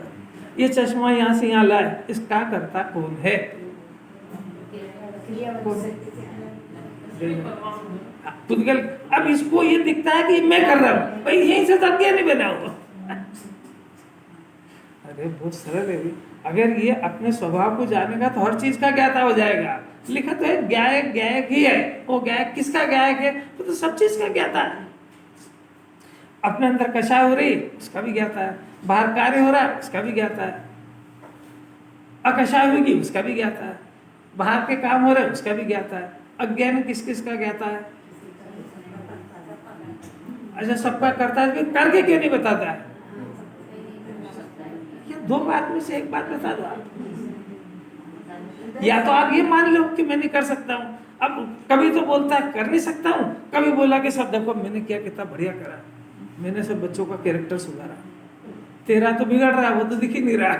[SPEAKER 1] ये चश्मा यहाँ से यहाँ लाए, इसका करता कौन है? पुद्गल। अब इसको ये दिखता है कि मैं कर रहा हूँ, भाई यहीं से तो अज्ञानी बना हुआ। अरे बहुत सरल है। अगर ये अपने स्वभाव को जानेगा तो हर चीज का ज्ञाता हो जाएगा। लिखा तो है गायक गायक ही है। वो गायक किसका गायक है? तो सब चीज का ज्ञाता है। अपने अंदर कषाय हो रही उसका भी ज्ञाता है, बाहर कार्य हो रहा है उसका भी ज्ञाता है, अकषाय होगी उसका भी ज्ञाता है, बाहर के काम हो रहे उसका भी ज्ञाता है। अज्ञान किस किस का ज्ञाता है? अच्छा, सबका करता है, करके क्यों नहीं बताता है? दो बात में से एक बात बता दो आप। या तो आप ये मान लो कि मैं नहीं कर सकता हूँ। अब कभी तो बोलता है कर नहीं सकता हूँ, कभी बोला कि सब देखो मैंने क्या कितना बढ़िया करा, मैंने सब बच्चों का कैरेक्टर सुधारा, तेरा तो बिगड़ रहा है, वो तो दिख ही नहीं रहा।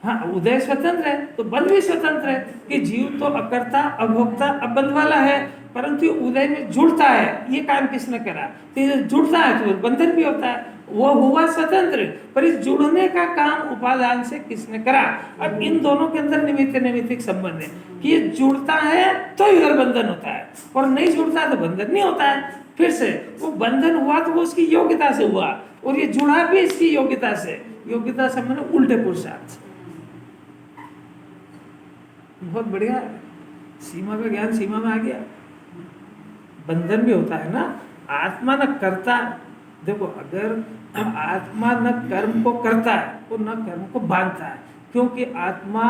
[SPEAKER 1] हाँ, उदय स्वतंत्र है तो बंध भी स्वतंत्र है कि जीव तो अकर्ता अभोक्ता अबंध वाला है, परंतु उदय में जुड़ता है। ये काम किसने करा? तो जुड़ता है तो बंधन भी होता है, वो हुआ स्वतंत्र। पर इस जुड़ने का काम उपादान से किसने करा? अब इन दोनों के अंदर निमित्त नैमित्तिक संबंध है कि ये जुड़ता है तो इधर बंधन होता है, और नहीं जुड़ता तो बंधन नहीं होता है। फिर से वो बंधन हुआ तो वो उसकी योग्यता से हुआ, और ये जुड़ा भी इसकी योग्यता से। योग्यता से मैंने उल्टे पुरुषार्थ। बहुत बढ़िया है। सीमा का ज्ञान सीमा में आ गया। बंधन भी होता है ना, आत्मा न करता। देखो, अगर आत्मा न कर्म को करता है और न कर्म को बांधता है, क्योंकि आत्मा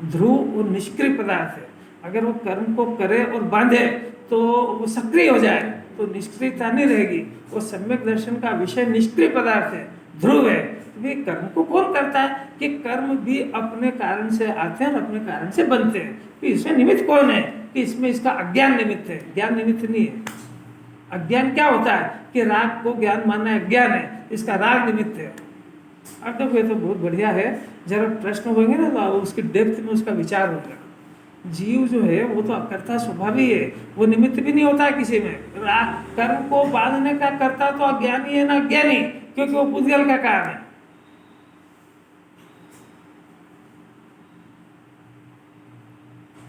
[SPEAKER 1] ध्रुव और निष्क्रिय पदार्थ है। अगर वो कर्म को करे और बांधे तो वो सक्रिय हो जाए, तो निष्क्रियता नहीं रहेगी। वो सम्यक दर्शन का विषय निष्क्रिय पदार्थ है, ध्रुव है। वे कर्म को कौन करता है? कि कर्म भी अपने कारण से आते हैं और अपने कारण से बनते हैं। तो इसमें निमित्त कौन है? कि इसमें इसका अज्ञान निमित्त है, ज्ञान निमित्त नहीं है। अज्ञान क्या होता है? कि राग को ज्ञान मानना अज्ञान है, इसका राग निमित्त है। अब देखो, ये तो बहुत बढ़िया है। जरा प्रश्न होंगे ना तो उसकी डेप्थ में उसका विचार होगा। जीव जो है वो तो अकर्ता स्वभाव ही है, वो निमित्त भी नहीं होता है किसी में। कर्म को बांधने का कर्ता तो अज्ञानी है ना अज्ञानी, क्योंकि वो पुद्गल का काम है।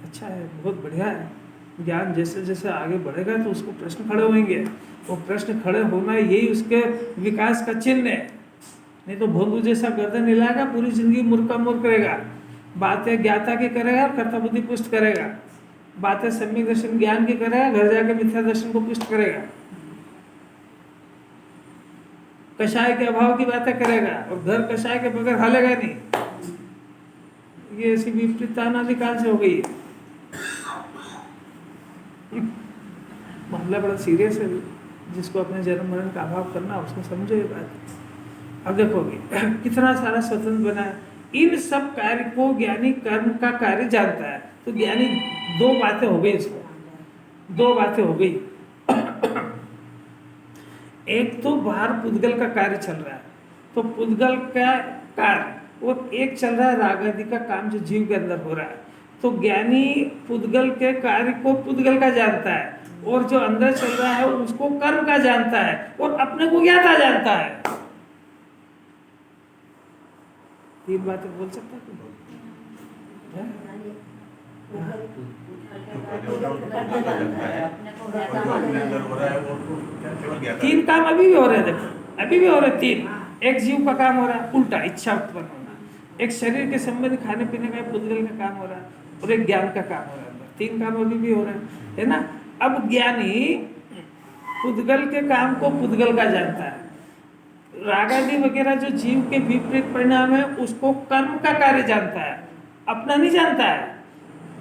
[SPEAKER 1] अच्छा है, बहुत बढ़िया है। ज्ञान जैसे जैसे आगे बढ़ेगा तो उसको प्रश्न खड़े होंगे। वो प्रश्न खड़े होना यही उसके विकास का चिन्ह है। नहीं तो भोंदू जैसा गर्दन हिलाएगा, पूरी जिंदगी मूर्ख का मूर्ख करेगा। बातें ज्ञाता की करेगा और कर्ता बुद्धि पुष्ट करेगा, बातें सम्यक दर्शन ज्ञान की करेगा, घर जाके मिथ्या दर्शन को पुष्ट करेगा, कषाय के अभाव की बातें करेगा और घर कषाय के बगैर हालेगा नहीं। ये ऐसी विपरीतता अनादिकाल से हो गई है। मामला बड़ा सीरियस है। जिसको अपने जन्म मरण का अभाव करना उसको समझो ये बात। अब देखोगे कितना सारा स्वतंत्र बना है। इन सब कार्य को ज्ञानी कर्म का कार्य जानता है। तो ज्ञानी दो बातें हो गई, इसको दो बातें हो गई। एक तो बाहर पुद्गल का कार्य चल रहा है, तो पुद्गल का कार्य, और एक चल रहा है राग आदि का काम जो जीव के अंदर हो रहा है। तो ज्ञानी पुद्गल के कार्य को पुद्गल का जानता है, और जो अंदर चल रहा है उसको कर्म का जानता है, और अपने को ज्ञाता जानता है। तीन बातें बोल सकता है? तीन काम अभी भी हो रहे हैं। देखो, अभी भी हो रहे तीन। एक जीव का काम हो रहा है उल्टा, इच्छा उत्पन्न होना। एक शरीर के संबंधी खाने पीने का पुद्गल का काम हो रहा है, और एक ज्ञान का काम हो रहा है। तीन काम अभी भी हो रहे हैं, है ना। अब ज्ञानी पुद्गल के काम को पुद्गल का जानता है। रागादि वगैरह जो जीव के विपरीत परिणाम है उसको कर्म का कार्य जानता है, अपना नहीं जानता है।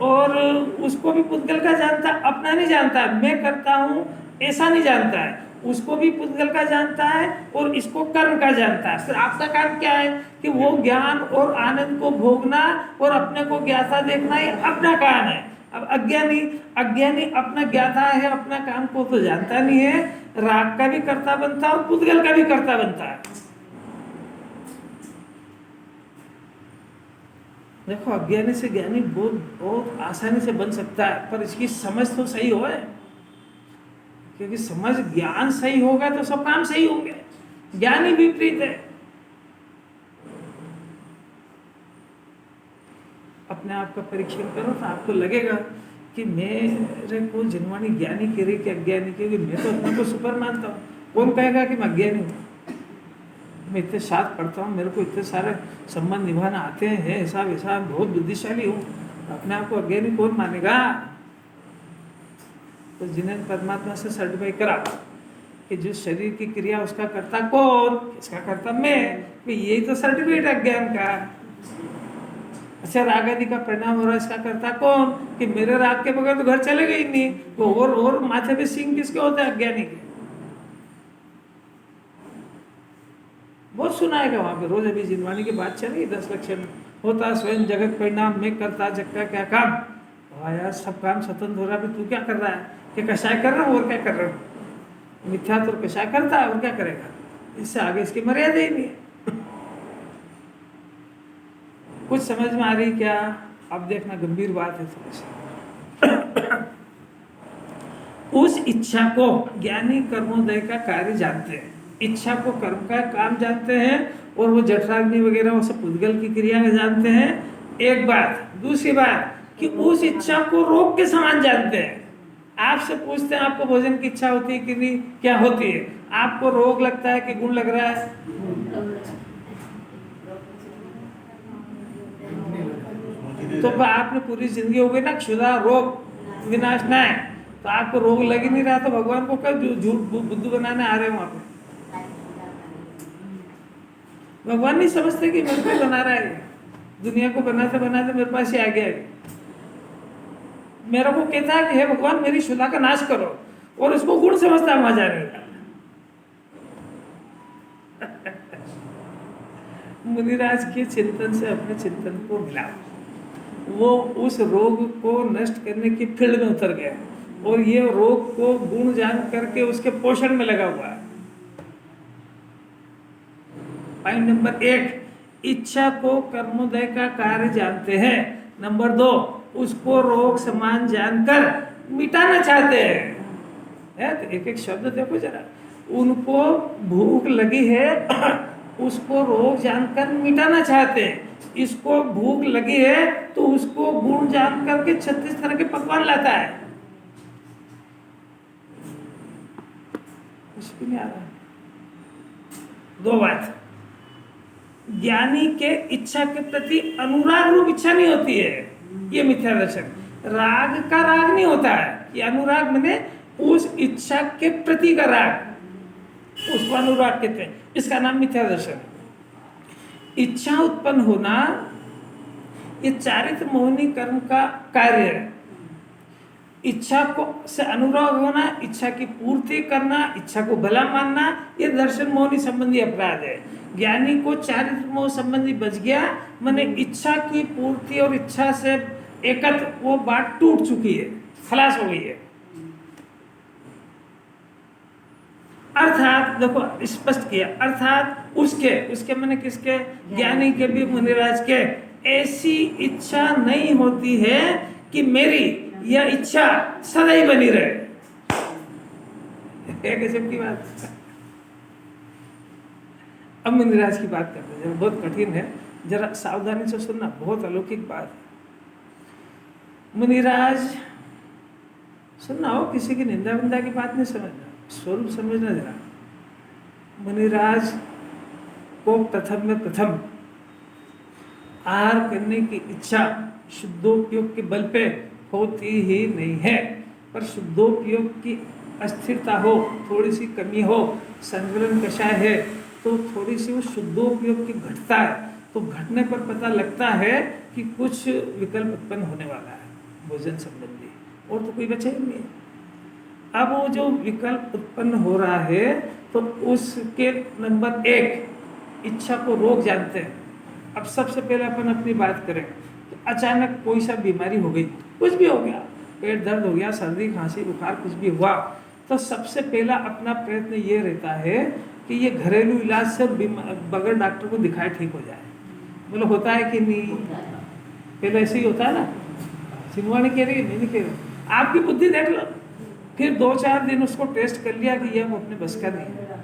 [SPEAKER 1] और उसको भी पुद्गल का जानता है, अपना नहीं जानता है। मैं करता हूँ ऐसा नहीं जानता है, उसको भी पुद्गल का जानता है और इसको कर्म का जानता है। फिर आपका काम क्या है कि वो ज्ञान और आनंद को भोगना और अपने को ज्ञाता देखना, ये अपना काम है। अब अज्ञानी अपना ज्ञाता है, अपना काम को तो जानता नहीं है, राग का भी कर्ता बनता है और पुद्गल का भी कर्ता बनता है। देखो, अज्ञानी से ज्ञानी बहुत आसानी से बन सकता है, पर इसकी समझ तो सही हो, क्योंकि समझ ज्ञान सही होगा तो सब काम सही होंगे। ज्ञान ही विपरीत है। अपने आप का परीक्षण करो तो आपको लगेगा कि मेरे को जिनवाणी ज्ञानी कह रही कि अज्ञानी, क्योंकि मैं तो अपने को सुपर मानता हूँ। कौन कहेगा कि मैं अज्ञानी हूँ? मैं इतने साथ पढ़ता हूँ, मेरे को इतने सारे संबंध निभाना आते हैं, ऐसा वैसा, बहुत बुद्धिशाली हूँ। अपने आप को अज्ञानी कौन मानेगा? तो जिन्हें परमात्मा से सर्टिफाई करा कि जो शरीर की क्रिया उसका करता कौन, इसका करता मैं, यही तो सर्टिफिकेट है अज्ञान का। अच्छा, राग आदि का परिणाम हो रहा है, इसका करता कौन? कि मेरे राग के बगैर तो घर चलेगा ही नहीं। तो और माथे पे सिंह किसके होते हैं? अज्ञानी के। बहुत सुनाएगा वहां पे रोज। अभी जिनवाणी की बात चली 10 लक्षण होता स्वयं जगत परिणाम में करता जग का क्या काम। यार सब काम स्वतंत्र हो रहा है, तू क्या कर रहा है? कि कषाय कर रहा हूँ और क्या कर रहा हूँ? मिथ्या तो कषाय करता है और क्या करेगा? इससे आगे इसकी मर्यादा ही नहीं है। कुछ समझ में आ रही क्या? अब देखना, गंभीर बात है थोड़ी सी। उस इच्छा को ज्ञानी कर्मोदय का कार्य जानते हैं, इच्छा को कर्म का काम जानते हैं, और वो जठराग्नि वगैरह वो सब पुद्गल की क्रिया जानते हैं। एक बात। दूसरी बात कि उस इच्छा को रोग के समान जानते हैं। आपसे पूछते हैं आपको भोजन की इच्छा होती है कि नहीं? क्या होती है? आपको रोग लगता है कि गुण लग रहा है? तो आपने पूरी जिंदगी हो गई ना क्षुधा रोग विनाश ना है, तो आपको रोग लग ही नहीं रहा, तो भगवान को क्या झूठ बुद्धू बनाने आ रहे हो वहां पे? भगवान नहीं समझते कि मेरे को बना रहा है, दुनिया को बनाते बनाते मेरे पास ही आ गया है। मेरे को कहता है कि हे भगवान मेरी क्षुधा का नाश करो, और उसको गुण समझता वहां जाने का। मुनिराज के चिंतन से अपने चिंतन को मिला, वो उस रोग को नष्ट करने की फील्ड में उतर गया, और ये रोग को गुण जान करके उसके पोषण में लगा हुआ है। पॉइंट नंबर 1, इच्छा को कर्मोदय का कार्य जानते हैं। नंबर 2, उसको रोग समान जानकर मिटाना चाहते हैं। तो एक एक शब्द देखो जरा। उनको भूख लगी है, उसको रोग जानकर मिटाना चाहते हैं। इसको भूख लगी है तो उसको गुण जान करके 36 तरह के पकवान लाता है। कुछ भी नहीं आ रहा। 2 बात, ज्ञानी के इच्छा के प्रति अनुराग रूप इच्छा नहीं होती है, ये मिथ्या दर्शन। राग का राग नहीं होता है, ये अनुराग मैंने उस इच्छा के प्रति का राग, उसको अनुराग कहते हैं। इसका नाम मिथ्या दर्शन। इच्छा उत्पन्न होना ये चारित्र मोहिनी कर्म का कार्य है। इच्छा को से अनुराग होना, इच्छा की पूर्ति करना, इच्छा को भला मानना, ये दर्शन मोहिनी संबंधी अपराध है। ज्ञानी को चारित्र मोह संबंधी बच गया, माने इच्छा की पूर्ति और इच्छा से एकत्र वो बात टूट चुकी है, खलास हो गई है। अर्थात देखो स्पष्ट किया, अर्थात उसके मैंने किसके? ज्ञानी के भी, मुनिराज के। ऐसी इच्छा नहीं होती है कि मेरी यह इच्छा सदा ही बनी रहे। गजब की बात। अब मुनिराज की बात करते हैं, बहुत कठिन है, जरा सावधानी से सुनना, बहुत अलौकिक बात है। मुनिराज सुनना हो, किसी की निंदा विंदा की बात नहीं समझना, स्वरूप समझना जरा। मुनिराज को प्रथम में प्रथम आहार करने की इच्छा शुद्धोपयोग के बल पे होती ही नहीं है, पर शुद्धोपयोग की अस्थिरता हो, थोड़ी सी कमी हो, संकलन कषाय है तो थोड़ी सी वो शुद्धोपयोग की घटता है, तो घटने पर पता लगता है कि कुछ विकल्प उत्पन्न होने वाला है भोजन संबंधी, और तो कोई बचा ही नहीं है। अब वो जो विकल्प उत्पन्न हो रहा है तो उसके नंबर 1 इच्छा को रोक जानते हैं। अब सबसे पहले अपन अपनी बात करें तो अचानक कोई सा बीमारी हो गई, कुछ भी हो गया, पेट दर्द हो गया, सर्दी खांसी बुखार कुछ भी हुआ, तो सबसे पहला अपना प्रयत्न ये रहता है कि ये घरेलू इलाज से बगैर डॉक्टर को दिखाए ठीक हो जाए। मतलब होता है कि नहीं? पहले ऐसे ही होता है ना। सिनवा नहीं कह रही, नहीं कह रही, आपकी बुद्धि देख लो। फिर 2-4 दिन उसको टेस्ट कर लिया कि ये हम अपने बस का नहीं है,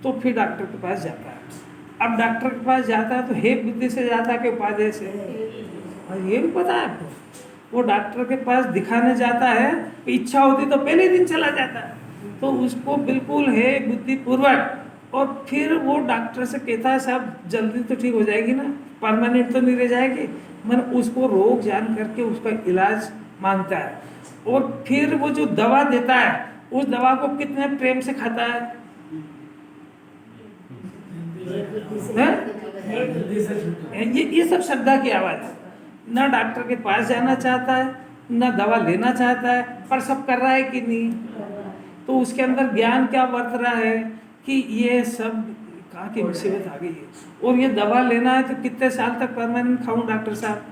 [SPEAKER 1] तो फिर डॉक्टर के पास जाता है। अब डॉक्टर के पास जाता है तो हे बुद्धि से जाता है कि उपादेय से, और ये भी पता है आपको। वो डॉक्टर के पास दिखाने जाता है, इच्छा होती तो पहले दिन चला जाता है, तो उसको बिल्कुल है बुद्धि पूर्वक, और फिर वो डॉक्टर से कहता है साहब जल्दी तो ठीक हो जाएगी ना, परमानेंट तो नहीं रह जाएगी। मन उसको रोग जान करके उसका इलाज मांगता है, और फिर वो जो दवा देता है उस दवा को कितने प्रेम से खाता है, ये सब श्रद्धा की आवाज है। ना डॉक्टर के पास जाना चाहता है, ना दवा लेना चाहता है, पर सब कर रहा है कि नहीं? तो उसके अंदर ज्ञान क्या बरत रहा है कि ये सब कहाँ की मुसीबत आ गई है, और ये दवा लेना है तो कितने साल तक परमानेंट खाऊं डॉक्टर साहब?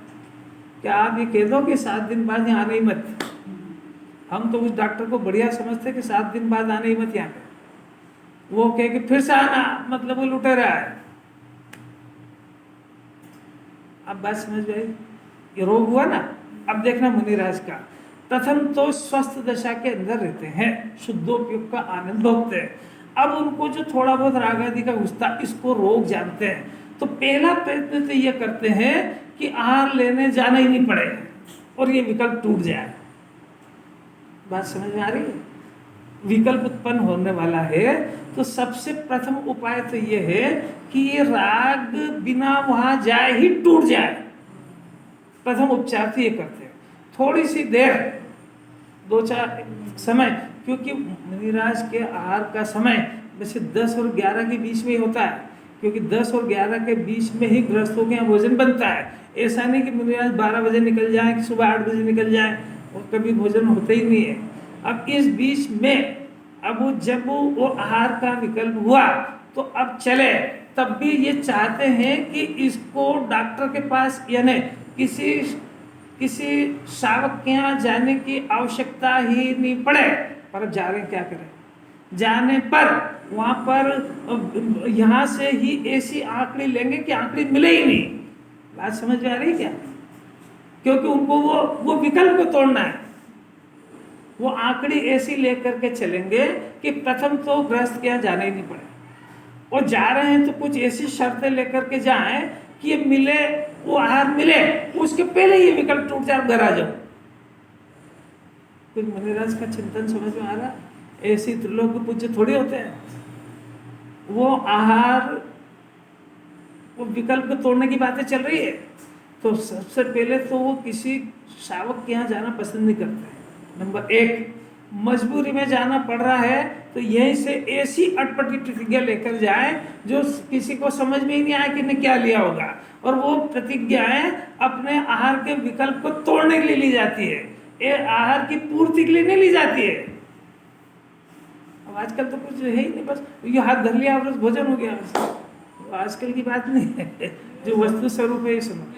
[SPEAKER 1] क्या आप ये कह दो कि 7 दिन बाद यहाँ आने ही मत। हम तो उस डॉक्टर को बढ़िया समझते कि 7 दिन बाद आने ही मत यहाँ पे। वो कहे कि फिर से आना, मतलब वो लुटे रहा है। अब बात समझ गए? ये रोग हुआ ना। अब देखना मुनिराज का, प्रथम तो स्वस्थ दशा के अंदर रहते हैं, शुद्धोपयोग का आनंद भोगते हैं। अब उनको जो थोड़ा बहुत राग आदि का घुसता, इसको रोग जानते हैं, तो पहला प्रयत्न तो ये करते हैं कि आहार लेने जाना ही नहीं पड़े और ये विकल्प टूट जाए। बात समझ में आ रही है? विकल्प उत्पन्न होने वाला है तो सबसे प्रथम उपाय तो ये है कि ये राग बिना वहां जाए ही टूट जाए। प्रथम उपचार तो ये करते हैं, थोड़ी सी देर 2-4 समय, क्योंकि मुनिराज के आहार का समय वैसे 10 और 11 के बीच में ही होता है, क्योंकि 10 और 11 के बीच में ही गृहस्थों के यहाँ भोजन बनता है। ऐसा नहीं कि मुनिराज 12 बजे निकल जाए, कि सुबह 8 बजे निकल जाए, और कभी भोजन होता ही नहीं है। अब इस बीच में अब जब वो आहार का विकल्प हुआ तो अब चले, तब भी ये चाहते हैं कि इसको डॉक्टर के पास यानी किसी शावक के यहाँ जाने की आवश्यकता ही नहीं पड़े। पर अब जा रहे हैं, क्या करें? जाने पर वहाँ पर यहाँ से ही ऐसी आंकड़ी लेंगे कि आंकड़ी मिले ही नहीं। बात समझ में आ रही क्या? क्योंकि उनको वो विकल्प को तोड़ना है। वो आंकड़ी ऐसी लेकर के चलेंगे कि प्रथम तो गृहस्थ के यहाँ जाना ही नहीं पड़े, और जा रहे हैं तो कुछ ऐसी शर्तें लेकर के जाएं कि ये मिले, वो आहार मिले, उसके पहले ये विकल्प टूट जाए, घर आ जाओ। कुछ मुनिराज का चिंतन समझ में आ रहा? ऐसी त्रिलोक पूज्य थोड़ी होते हैं। वो आहार, वो विकल्प को तोड़ने की बातें चल रही है, तो सबसे पहले तो वो किसी शावक के यहाँ जाना पसंद नहीं करते। नंबर 1, मजबूरी में जाना पड़ रहा है तो यहीं से ऐसी अटपटी प्रतिज्ञा लेकर जाए जो किसी को समझ में ही नहीं आया कि ने क्या लिया होगा, और वो प्रतिज्ञाएं अपने आहार के विकल्प को तोड़ने के लिए ली जाती है, ये आहार की पूर्ति के लिए नहीं ली जाती है। अब आजकल तो कुछ है ही नहीं, बस ये हाथ धर लिया और बस भोजन हो गया। तो आजकल की बात नहीं है, जो वस्तु स्वरूप है ये सुनो।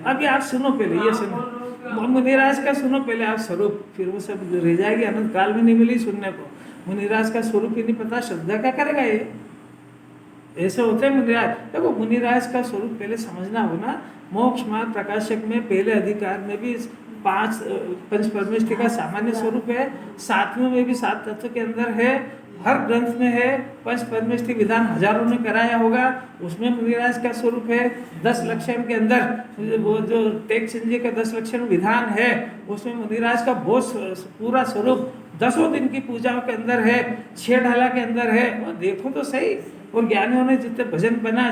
[SPEAKER 1] अभी आप सुनो पहले, ये सुनो मुनिराज का, सुनो पहले आप स्वरूप, फिर वो सब रह जाएगी, अनंत काल में नहीं मिली सुनने को। मुनिराज का स्वरूप ही नहीं पता, श्रद्धा क्या करेगा? ये ऐसे होते हैं मुनिराज। देखो मुनिराज का स्वरूप पहले समझना हो ना। मोक्ष मार्ग प्रकाशक में पहले अधिकार में भी 5 पंच परमेष्टि का सामान्य स्वरूप है, 7वें में भी 7 तत्व के अंदर है, हर ग्रंथ में है। पंच परमेष्टि विधान हजारों ने कराया होगा, उसमें मुनिराज का स्वरूप है। 10 लक्षण के अंदर वो जो टेक संजय का 10 लक्षण विधान है, उसमें मुनिराज का बहुत पूरा स्वरूप 10 दिन की पूजाओं के अंदर है, 6 ढाला के अंदर है। वो देखो तो सही, और ज्ञानियों ने जितने भजन बना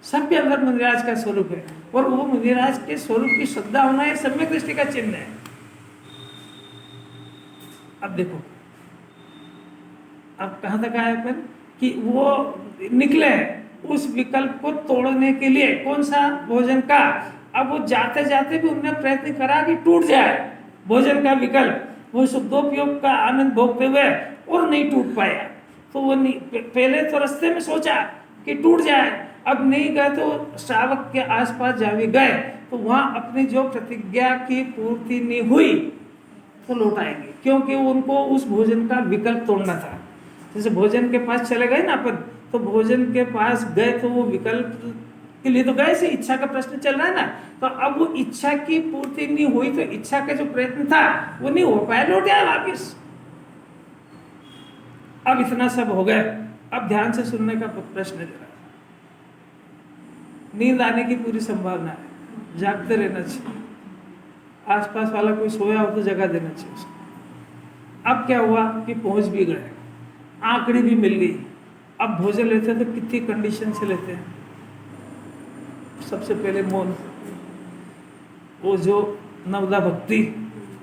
[SPEAKER 1] सब के अंदर मुनिराज का स्वरूप है, और वो मुनिराज के स्वरूप की श्रद्धा होना है सम्यक दृष्टि का चिन्ह है। अब देखो, अब कहाँ तक आए अपन कि वो निकले उस विकल्प को तोड़ने के लिए, कौन सा, भोजन का। अब वो जाते जाते भी उन्होंने प्रयत्न करा कि टूट जाए भोजन का विकल्प, वो शुद्धोपयोग का आनंद भोगते हुए, और नहीं टूट पाया। तो वो पहले तो रास्ते में सोचा कि टूट जाए, अब नहीं गए तो श्रावक के आसपास जा भी गए तो वहाँ अपनी जो प्रतिज्ञा की पूर्ति नहीं हुई तो लौट आएंगे, क्योंकि उनको उस भोजन का विकल्प तोड़ना था। जैसे भोजन के पास चले गए ना अपन, तो भोजन के पास गए तो वो विकल्प के लिए तो गए से, इच्छा का प्रश्न चल रहा है ना, तो अब वो इच्छा की पूर्ति नहीं हुई तो इच्छा का जो प्रयत्न था वो नहीं हो पाया, लौट आया वापिस। अब इतना सब हो गए, अब ध्यान से सुनने का प्रश्न जरा। नींद आने की पूरी संभावना है, जागते रहना चाहिए, आसपास वाला कोई सोया हो तो जगा देना चाहिए उसको। अब क्या हुआ कि पहुंच भी गए, आंकड़ी भी मिल गई। अब भोजन लेते हैं तो कितनी कंडीशन से लेते हैं। सबसे पहले मौन, वो जो नवदा भक्ति,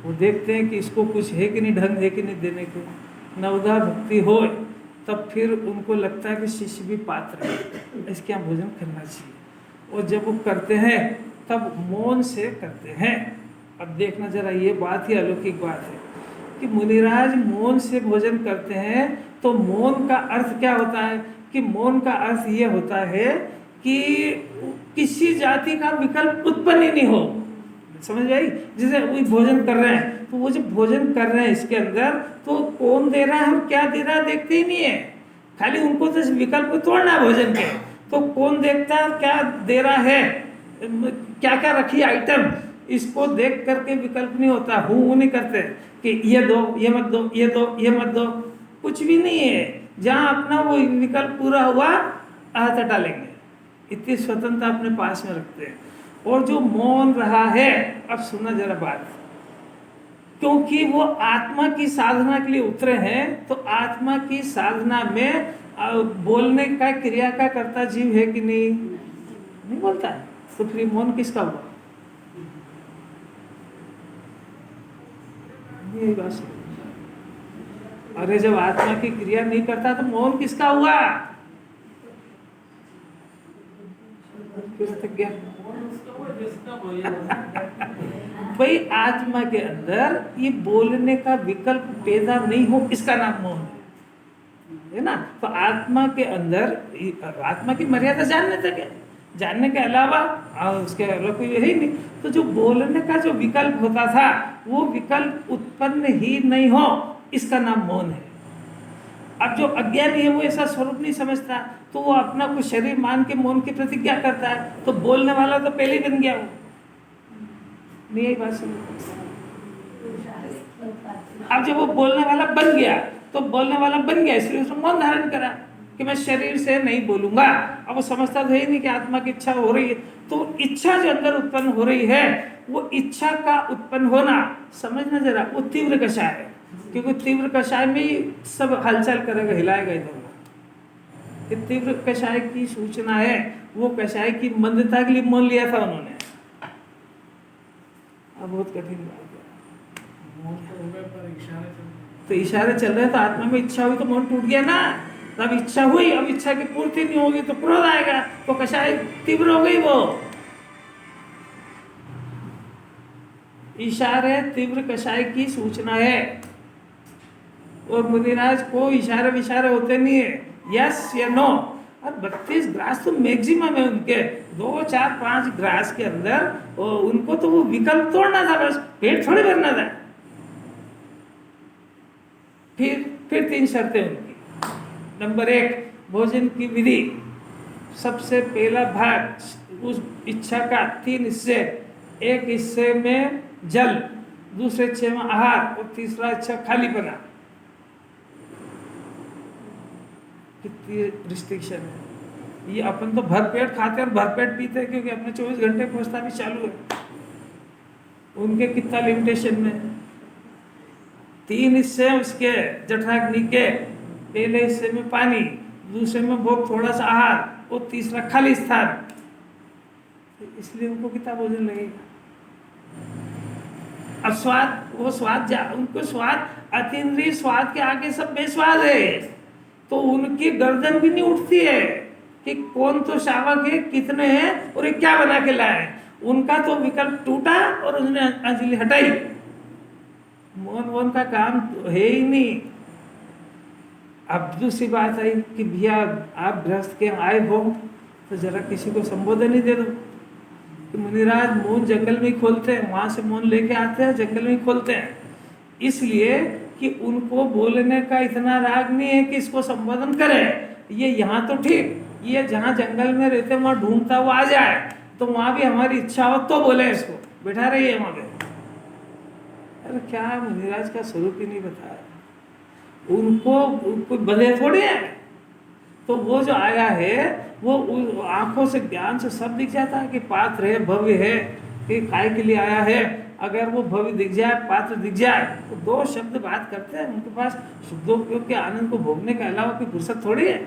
[SPEAKER 1] वो देखते हैं कि इसको कुछ है कि नहीं, ढंग है कि नहीं देने के। नवदा भक्ति हो तब फिर उनको लगता है कि शिष्य भी पात्र है, इसके यहाँ भोजन करना चाहिए। और जब वो करते हैं तब मौन से करते हैं। अब देखना जरा, ये बात ही अलौकिक बात है कि मुनिराज मौन से भोजन करते हैं। तो मौन का अर्थ क्या होता है कि मौन का अर्थ ये होता है कि किसी जाति का विकल्प उत्पन्न ही नहीं हो। समझ आई? जैसे वही भोजन कर रहे हैं तो वो जो भोजन कर रहे हैं इसके अंदर तो कौन दे रहा है और क्या दे रहा है देखते ही नहीं है, खाली उनको तो विकल्प को तोड़ना है भोजन के। तो कौन देखता है क्या दे रहा है, क्या क्या रखी आइटम, इसको देख करके विकल्प नहीं होता। हूँ नहीं करते कि ये दो, ये मत दो, ये दो, ये मत दो, कुछ भी नहीं है। जहाँ अपना वो विकल्प पूरा हुआ हाथ हटा लेंगे, इतनी स्वतंत्रता अपने पास में रखते हैं। और जो मौन रहा है, अब सुना जरा बात, क्योंकि वो आत्मा की साधना के लिए उतरे हैं, तो आत्मा की साधना में बोलने का क्रिया का करता जीव है कि नहीं बोलता है, तो फिर मौन किसका हुआ? ये बात। अरे जब आत्मा की क्रिया नहीं करता तो मौन किसका हुआ? भाई आत्मा के अंदर ये बोलने का विकल्प पैदा नहीं हो, इसका नाम मौन है ना। तो आत्मा के अंदर, आत्मा की मर्यादा जानने तक है, जानने के अलावा उसके अलावा कोई है ही नहीं। तो जो बोलने का जो विकल्प होता था वो विकल्प उत्पन्न ही नहीं हो, इसका नाम मौन है। अब जो अज्ञानी है वो ऐसा स्वरूप नहीं समझता, तो वो अपना कुछ शरीर मान के मौन की प्रतिज्ञा करता है, तो बोलने वाला तो पहले ही बन गया वो। नहीं यही बात समझ? अब जब वो बोलने वाला बन गया तो बोलने वाला बन गया, इसलिए उसने मौन धारण करा कि मैं शरीर से नहीं बोलूंगा। अब वो समझता तो है नहीं कि आत्मा की इच्छा हो रही है, तो इच्छा जो अंदर उत्पन्न हो रही है वो इच्छा का उत्पन्न होना, समझना जरा, वो तीव्र कषाय है, क्योंकि तीव्र कषाय में ही सब हलचल करेगा, हिलाएगा इधर। कि तीव्र कषाय की सूचना है, वो कषाय की मंदता के लिए मौन लिया था उन्होंने। अब बहुत कठिन बात है, तो इशारे चल रहे, तो आत्मा में इच्छा हुई तो मौन टूट गया ना। तब इच्छा हुई, अब इच्छा की पूर्ति नहीं होगी तो क्रोध आएगा, तो कषाय तीव्र हो गई। वो इशारे तीव्र कषाय की सूचना है, और मुनिराज को इशारे विशारे होते नहीं है, यस या नो। और 32 ग्रास तो मैक्सिमम है उनके, 2, 4, 5 ग्रास के अंदर उनको तो वो विकल्प तोड़ना था, बस पेट थोड़ी भरना था। फिर 3 शर्तें उनकी। नंबर 1, भोजन की विधि। सबसे पहला भाग उस इच्छा का 3 हिस्से, एक हिस्से में जल, दूसरे हिस्से में आहार, और तीसरा इच्छा खालीपना। कितनी रिस्ट्रिक्शन है। ये अपन तो भरपेट खाते और भरपेट पीते हैं, क्योंकि अपने 24 घंटे पहुंचता भी चालू है। उनके कितना लिमिटेशन में। 3 हिस्से उसके जठराग्नि के, पहले हिस्से में पानी, दूसरे में बहुत थोड़ा सा आहार, और तीसरा खाली स्थान। इसलिए उनको कितना भोजन लगेगा। अब स्वाद, वो स्वाद उनको स्वाद, अतीन्द्रिय स्वाद के आगे सब बेस्वाद है, तो उनकी गर्दन भी नहीं उठती है कि कौन तो शावक है, कितने हैं और ये क्या बना के लाए। उनका तो विकल्प टूटा और उसने अंजलि हटाई। मोहन मोहन का काम तो है ही नहीं। अब दूसरी बात आई कि भैया आप गृहस्थ के आए हो तो जरा किसी को संबोधन ही दे दो। कि मुनिराज मौन जंगल में ही खोलते हैं, वहां से मौन लेके आते हैं, जंगल में ही खोलते हैं, इसलिए कि उनको बोलने का इतना राग नहीं है कि इसको संबोधन करें। ये यहाँ तो ठीक, ये जहाँ जंगल में रहते वहाँ ढूंढता वो आ जाए, तो वहाँ भी हमारी इच्छा हो तो बोले इसको, बैठा रहिए वहाँ पे। अरे क्या मुनिराज का स्वरूप ही नहीं बताया, उनको कोई बंधे थोड़े हैं। तो वो जो आया है वो आंखों से, ज्ञान से सब दिख जाता है कि पात्र है, भव्य है, कि काय के लिए आया है। अगर वो भव्य दिख जाए, पात्र दिख जाए, तो दो शब्द बात करते हैं। उनके पास शुद्धोपयोग के आनंद को भोगने के अलावा कोई फुर्सत थोड़ी है।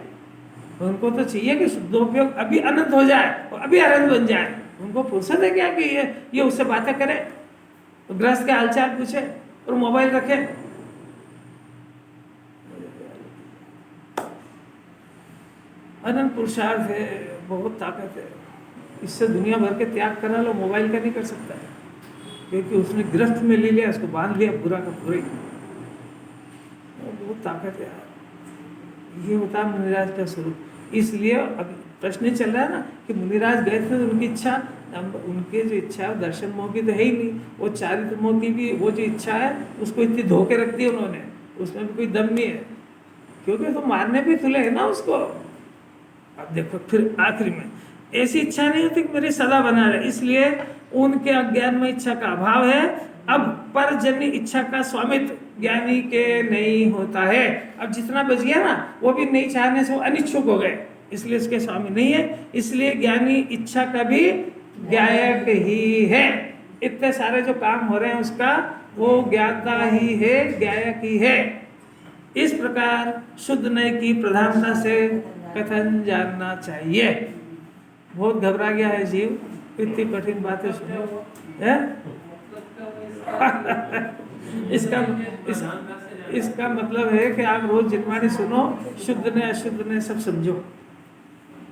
[SPEAKER 1] उनको तो चाहिए कि शुद्धोपयोग अभी अनंत हो जाए और अभी आनंद बन जाए। उनको फुर्सत है क्या कि ये उससे बातें करे, तो गृहस्थ के हालचाल पूछे और मोबाइल रखे। अनंत पुरुषार्थ है, बहुत ताकत है। इससे दुनिया भर के त्याग करा लो, मोबाइल का नहीं कर सकता है, क्योंकि उसने गिरफ्त में ले लिया, उसको बांध लिया पूरा का पूरा। बहुत ताकत है यार। ये होता है मुनिराज का स्वरूप। इसलिए अब प्रश्न चल रहा है ना कि मुनिराज गए थे तो उनकी इच्छा, उनके जो इच्छा है दर्शन मोह की तो है ही नहीं, वो चारित्र मोह की भी वो जो इच्छा है उसको इतनी धोके रख दी उन्होंने, उसमें भी कोई दम नहीं है, क्योंकि तो मारने भी तुले है ना उसको। अब देखो फिर आखिरी में ऐसी इच्छा नहीं होती कि मेरी सदा बना रहे, इसलिए उनके अज्ञान में इच्छा का अभाव है। अब परजन्य इच्छा का स्वामित्व ज्ञानी के नहीं होता है। अब जितना बच गया ना वो भी नहीं चाहने से अनिच्छुक हो गए, इसलिए इसके स्वामी नहीं है। इसलिए ज्ञानी इच्छा का भी ज्ञायक ही है। इतने सारे जो काम हो रहे हैं उसका वो ज्ञाता ही है, ज्ञायक ही है। इस प्रकार शुद्ध नय की प्रधानता से कथन जानना चाहिए। बहुत घबरा गया है जीव, इतनी कठिन बातें सुनो है। इसका मतलब है कि आप रोज जिनवाणी सुनो, शुद्ध ने अशुद्ध ने सब समझो।